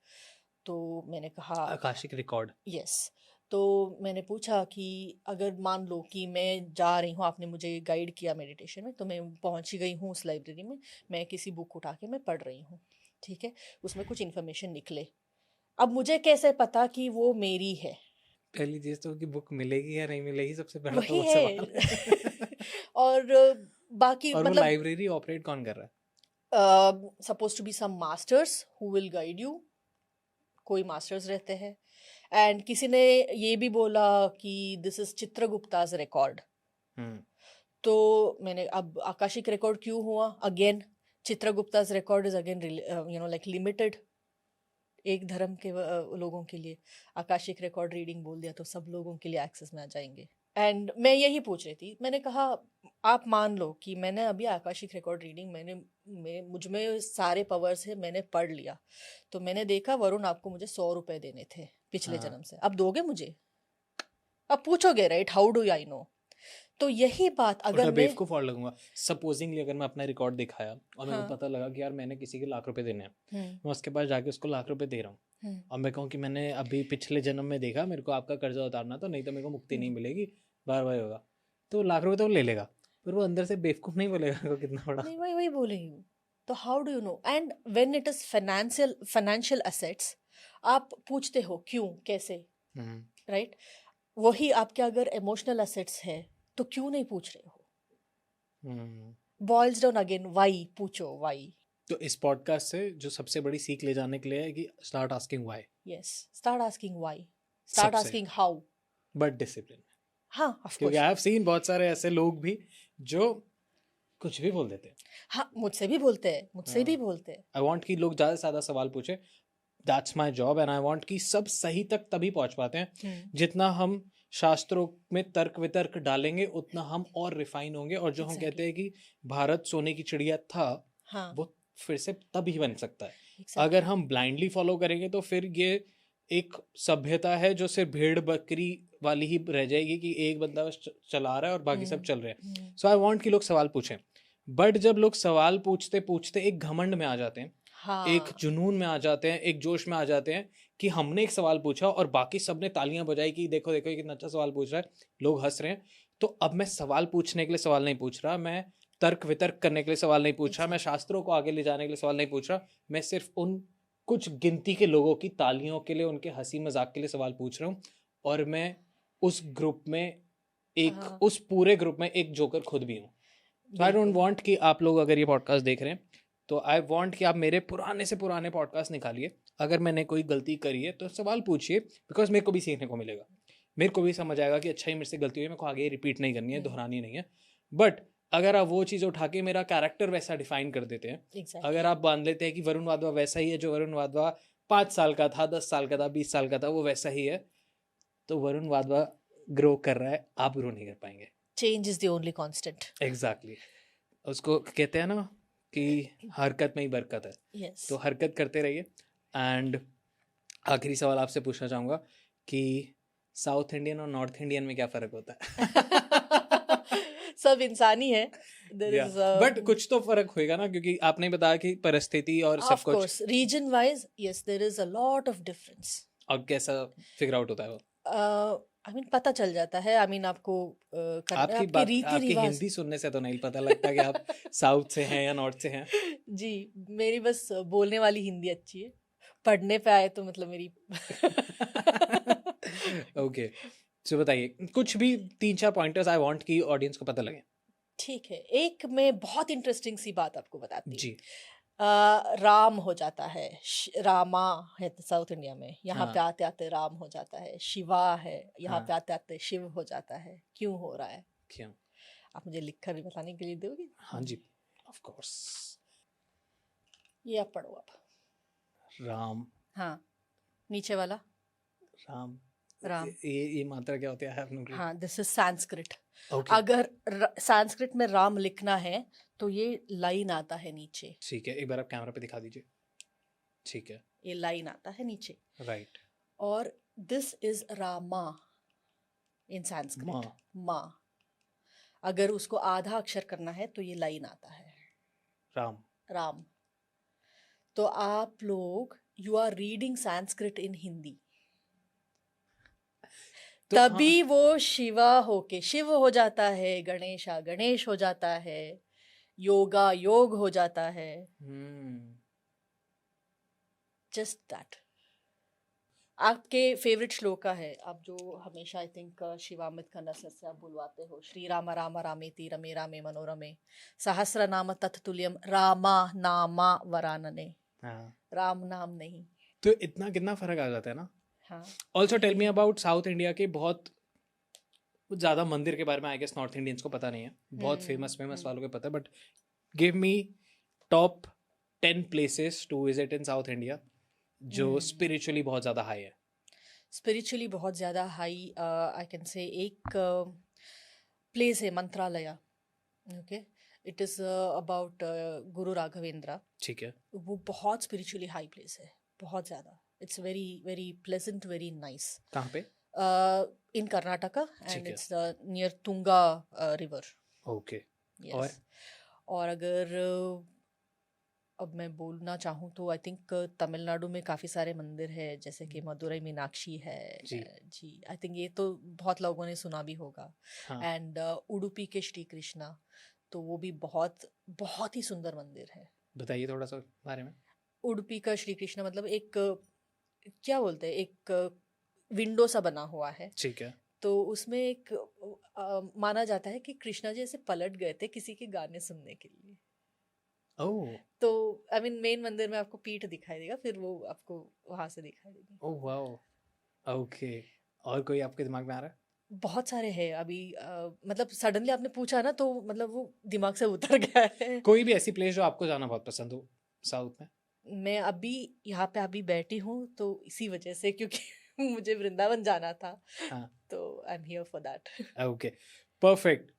तो मैंने कहा आकाशिक रिकॉर्ड। यस। तो मैंने पूछा कि अगर मान लो कि मैं जा रही हूँ, आपने मुझे गाइड किया मेडिटेशन में, तो मैं पहुँच गई हूँ उस लाइब्रेरी में, मैं किसी बुक उठा के मैं पढ़ रही हूँ, ठीक है, उसमें कुछ इन्फॉर्मेशन निकले, अब मुझे कैसे पता कि वो मेरी है? पहली चीज तो कि बुक मिलेगी या नहीं मिलेगी, सबसे पहला तो वही वो है। सवाल है। और बाकी और वो मतलब लाइब्रेरी ऑपरेट कौन कर रहा है? Suppose to be some masters who will guide you, कोई मास्टर्स रहते हैं। एंड किसी ने ये भी बोला कि दिस इज चित्रगुप्ता's रिकॉर्ड। तो मैंने, अब आकाशिक रिकॉर्ड क्यों हुआ? Again Chitragupta's record is again like limited, एक धर्म के लोगों के लिए। आकाशिक रिकॉर्ड रीडिंग बोल दिया तो सब लोगों के लिए एक्सेस में आ जाएंगे। एंड मैं यही पूछ रही थी, मैंने कहा आप मान लो कि मैंने अभी आकाशिक रिकॉर्ड रीडिंग मुझ में सारे पावर्स है, मैंने पढ़ लिया, तो मैंने देखा वरुण आपको मुझे 100 रुपए देने थे पिछले हाँ। जन्म से, अब दोगे मुझे? अब पूछोगे right, how do I know? तो यही बात उल्टा अगर मैं, बेवकूफ और लगूंगा। सपोजिंगली अगर मैं अपना रिकॉर्ड दिखाया और मेरे को हाँ, पता लगा कि यार मैंने किसी के लाख रुपए देने हैं, हम्म, मैं उसके पास जाके उसको लाख रुपए दे रहा हूँ और मैं कहूँ कि मैंने अभी पिछले जन्म में देखा, मेरे को आपका कर्जा उतारना था, नहीं तो मेरे को मुक्ति नहीं मिलेगी, बार बार होगा, तो लाख रुपए तो वो ले लेगा, पर वो अंदर से बेवकूफ नहीं बोलेगा मेरे को कितना बड़ा। नहीं वही वही बोलेंगे। तो how do you know? And when it is financial assets, आप पूछते हो क्यों, कैसे, राइट? वही आपके अगर इमोशनल एसेट्स है तो क्यों नहीं पूछ रहे हो? बॉइल्स डाउन अगेन, वाई, पूछो वाई। तो इस पॉडकास्ट से जो सबसे बड़ी सीख ले जाने के लिए है कि start asking why, yes, start asking why, start सबसे आस्किंग हाउ। But discipline. हाँ ऑफ क्योंकि कोर्स। आई हैव सीन बहुत सारे ऐसे लोग भी जो कुछ भी बोल देते हैं। हाँ मुझसे भी बोलते हैं, मुझसे भी हाँ। बोलते हैं। आई वांट कि लोग ज़्यादा से ज़्यादा सवाल पूछे, that's my job, and I want कि सब सही तक तभी पहुंच पाते हैं जितना हम शास्त्रों में तर्क वितर्क डालेंगे उतना हम और रिफाइन होंगे, और जो हम Exactly. कहते हैं कि भारत सोने की चिड़िया था, हाँ वो फिर से तभी बन सकता है। exactly. अगर हम ब्लाइंडली फॉलो करेंगे तो फिर ये एक सभ्यता है जो सिर्फ भेड़ बकरी वाली ही रह जाएगी कि एक बंदा बस चला रहा है और बाकी सब चल रहे हैं। सो आई वांट कि लोग सवाल पूछें, बट जब लोग सवाल पूछते पूछते एक घमंड में आ जाते हैं, हाँ एक जुनून में आ जाते हैं, एक जोश में आ जाते हैं कि हमने एक सवाल पूछा और बाकी सबने तालियां बजाई कि देखो देखो ये कितना अच्छा सवाल पूछ रहा है, लोग हंस रहे हैं, तो अब मैं सवाल पूछने के लिए सवाल नहीं पूछ रहा, मैं तर्क वितर्क करने के लिए सवाल नहीं पूछ रहा, मैं शास्त्रों को आगे ले जाने के लिए सवाल नहीं पूछ रहा, मैं सिर्फ उन कुछ गिनती के लोगों की तालियों के लिए, उनके हंसी मजाक के लिए सवाल पूछ रहा हूँ, और मैं उस ग्रुप में एक हाँ। उस पूरे ग्रुप में एक जोकर खुद भी हूँ। So I don't want कि आप लोग अगर ये पॉडकास्ट देख रहे हैं तो आई वांट कि आप मेरे पुराने से पुराने पॉडकास्ट निकालिए, अगर मैंने कोई गलती करी है तो सवाल पूछिए, बिकॉज मेरे को भी सीखने को मिलेगा, मेरे को भी समझ आएगा कि अच्छा ही मेरे से गलती हुई है, मेरे को आगे रिपीट नहीं करनी है, दोहरानी नहीं है। बट अगर आप वो चीज़ उठा के मेरा कैरेक्टर वैसा डिफाइन कर देते हैं, Exactly. अगर आप बांध लेते हैं कि वरुण वाधवा वैसा ही है जो वरुण वाधवा 5 साल का था, 10 साल का था, 20 साल का था, वो वैसा ही है, तो वरुण वाधवा ग्रो कर रहा है, आप ग्रो नहीं कर पाएंगे। Change is the only constant. Exactly उसको कहते हैं ना कि हरकत में ही बरकत है, यस। तो हरकत करते रहिए। एंड आखिरी सवाल आपसे पूछना चाहूँगा कि साउथ इंडियन और नॉर्थ इंडियन में क्या फ़र्क होता है? सब इंसानी है। बट कुछ तो फर्क होएगा ना, क्योंकि आपने बताया कि परिस्थिति और सब ऑफ कुछ, course region wise yes there is a lot of difference. और कैसा फिगर आउट होता है वो? आई मीन पता चल जाता है, आई मीन आपको आपके रीति आपकी रिवाज। हिंदी सुनने से तो नहीं पता लगता कि आप साउथ से हैं या नॉर्थ से हैं। जी मेरी बस बोलने वाली हिंदी अच्छी है, पढ़ने पे आए तो मतलब मेरी ओके तो बताइए कुछ भी 3-4 पॉइंटर्स आई वांट कि ऑडियंस को पता लगे। ठीक है, एक मैं बहुत इंटरेस्टिंग सी बात आपको बताती हूँ। जी। राम हो जाता है, रामा है साउथ इंडिया में, यहाँ हाँ। पे आते आते राम हो जाता है। शिवा है, यहाँ हाँ। पे आते आते शिव हो जाता है। क्यों हो रहा है? क्यों? आप मुझे लिखकर भी बताने के लिए दोगे? हाँ जी ऑफ कोर्स। ये आप पढ़ो आप। राम, हाँ नीचे वाला। राम राम। ये मात्रा क्या होती है? आई हैव नो हाँ, दिस इज संस्कृत। ओके, अगर संस्कृत में राम लिखना है तो ये लाइन आता है नीचे, ठीक है, एक बार आप कैमरा पे दिखा दीजिए। ठीक है, ये लाइन आता है नीचे। राइट। और दिस इज रामा इन संस्कृत, माँ, माँ। अगर उसको आधा अक्षर करना है तो ये लाइन आता है, राम। राम। तो आप लोग यू आर रीडिंग संस्कृत इन हिंदी, तो तभी वो शिवा होके शिव हो जाता है, गणेशा गणेश हो जाता है, योगा योग हो जाता है। Just that. आपके फेवरेट श्लोक का है, आप जो हमेशा आई थिंक शिवामित खन्ना सर से आप बुलवाते हो, श्री राम राम रामेति रमे रामे मनोरमे सहस्र नाम तत्तुल्यम रामा नामा वरानने। हाँ, राम नाम नहीं। तो इतना कितना फर्क आ जाता है ना। हाँ, also tell me about south India के बहुत ज़्यादा मंदिर के बारे में आई गेस नॉर्थ इंडियंस को पता नहीं है, बहुत फेमस वालों को पता है, but give me top 10 places to visit in south India जो स्पिरिचुअली बहुत ज़्यादा हाई है। स्पिरिचुअली बहुत ज़्यादा हाई आई कैन से एक प्लेस है मंत्रालया। ओके, इट इज़ अबाउट गुरु राघवेंद्र। ठीक है, वो बहुत स्पिरिचुअली हाई प्लेस है, बहुत ज़्यादा। It's very very pleasant, very nice. कहाँ पे? इन कर्नाटका ठीक एंड है। It's near Tunga river. Okay, और अगर अब मैं बोलना चाहूँ तो आई थिंक तमिलनाडु में काफ़ी सारे मंदिर है, जैसे कि मदुरई मीनाक्षी है। जी। जी, आई थिंक ये तो बहुत लोगों ने सुना भी होगा। हाँ, एंड उडुपी के श्री कृष्णा, तो वो भी बहुत बहुत ही सुंदर मंदिर है। बताइए थोड़ा सा बारे में। उडुपी का श्री कृष्णा मतलब एक क्या बोलते हैं, एक विंडो सा बना हुआ है। ठीक है, तो उसमें एक माना जाता है कि कृष्णा जी ऐसे पलट गए थे किसी के गाने सुनने के लिए। ओह तो आई मीन मेन मंदिर में आपको पीठ दिखाई देगा, फिर वो आपको वहां से दिखाई देगी। Oh wow, okay. और कोई आपके दिमाग में आ रहा है? बहुत सारे हैं अभी, मतलब सडनली आपने पूछा ना तो मतलब वो दिमाग से उतर गया है। कोई भी ऐसी प्लेस जो आपको जाना बहुत पसंद हो साउथ में? मैं अभी यहाँ पे अभी बैठी हूँ तो इसी वजह से, क्योंकि मुझे वृंदावन जाना था। हाँ, तो I am here for that. Okay, perfect.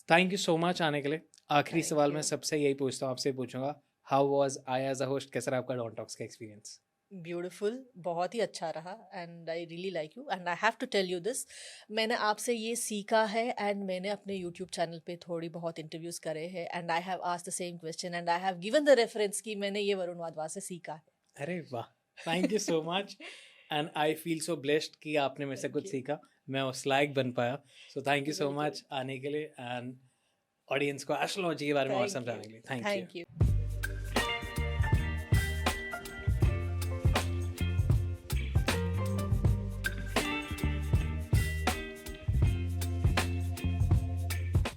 Thank you so much आने के लिए। आखिरी Thank सवाल you. मैं सबसे यही पूछता हूँ, आपसे पूछूंगा, how was I as a host? कैसा रहा आपका डॉन टॉक्स का एक्सपीरियंस? ब्यूटीफुल, बहुत ही अच्छा रहा and I really like you and I have to tell you this. मैंने आपसे ये सीखा है एंड मैंने अपने यूट्यूब चैनल पे थोड़ी बहुत इंटरव्यूज करे हैं and I have asked the same question and I have given the reference कि मैंने ये वरुण वाधवा से सीखा है। अरे वाह, thank you so much and I feel so blessed कि आपने मेरे से Thank कुछ you. सीखा, मैं उस लायक बन पाया। सो थैंक यू सो बिल्कुल। मच आने के लिए एंड ऑडियंस को एस्ट्रोलॉजी के बारे में और Thank समझाने you. के लिए। Thank you. Thank you.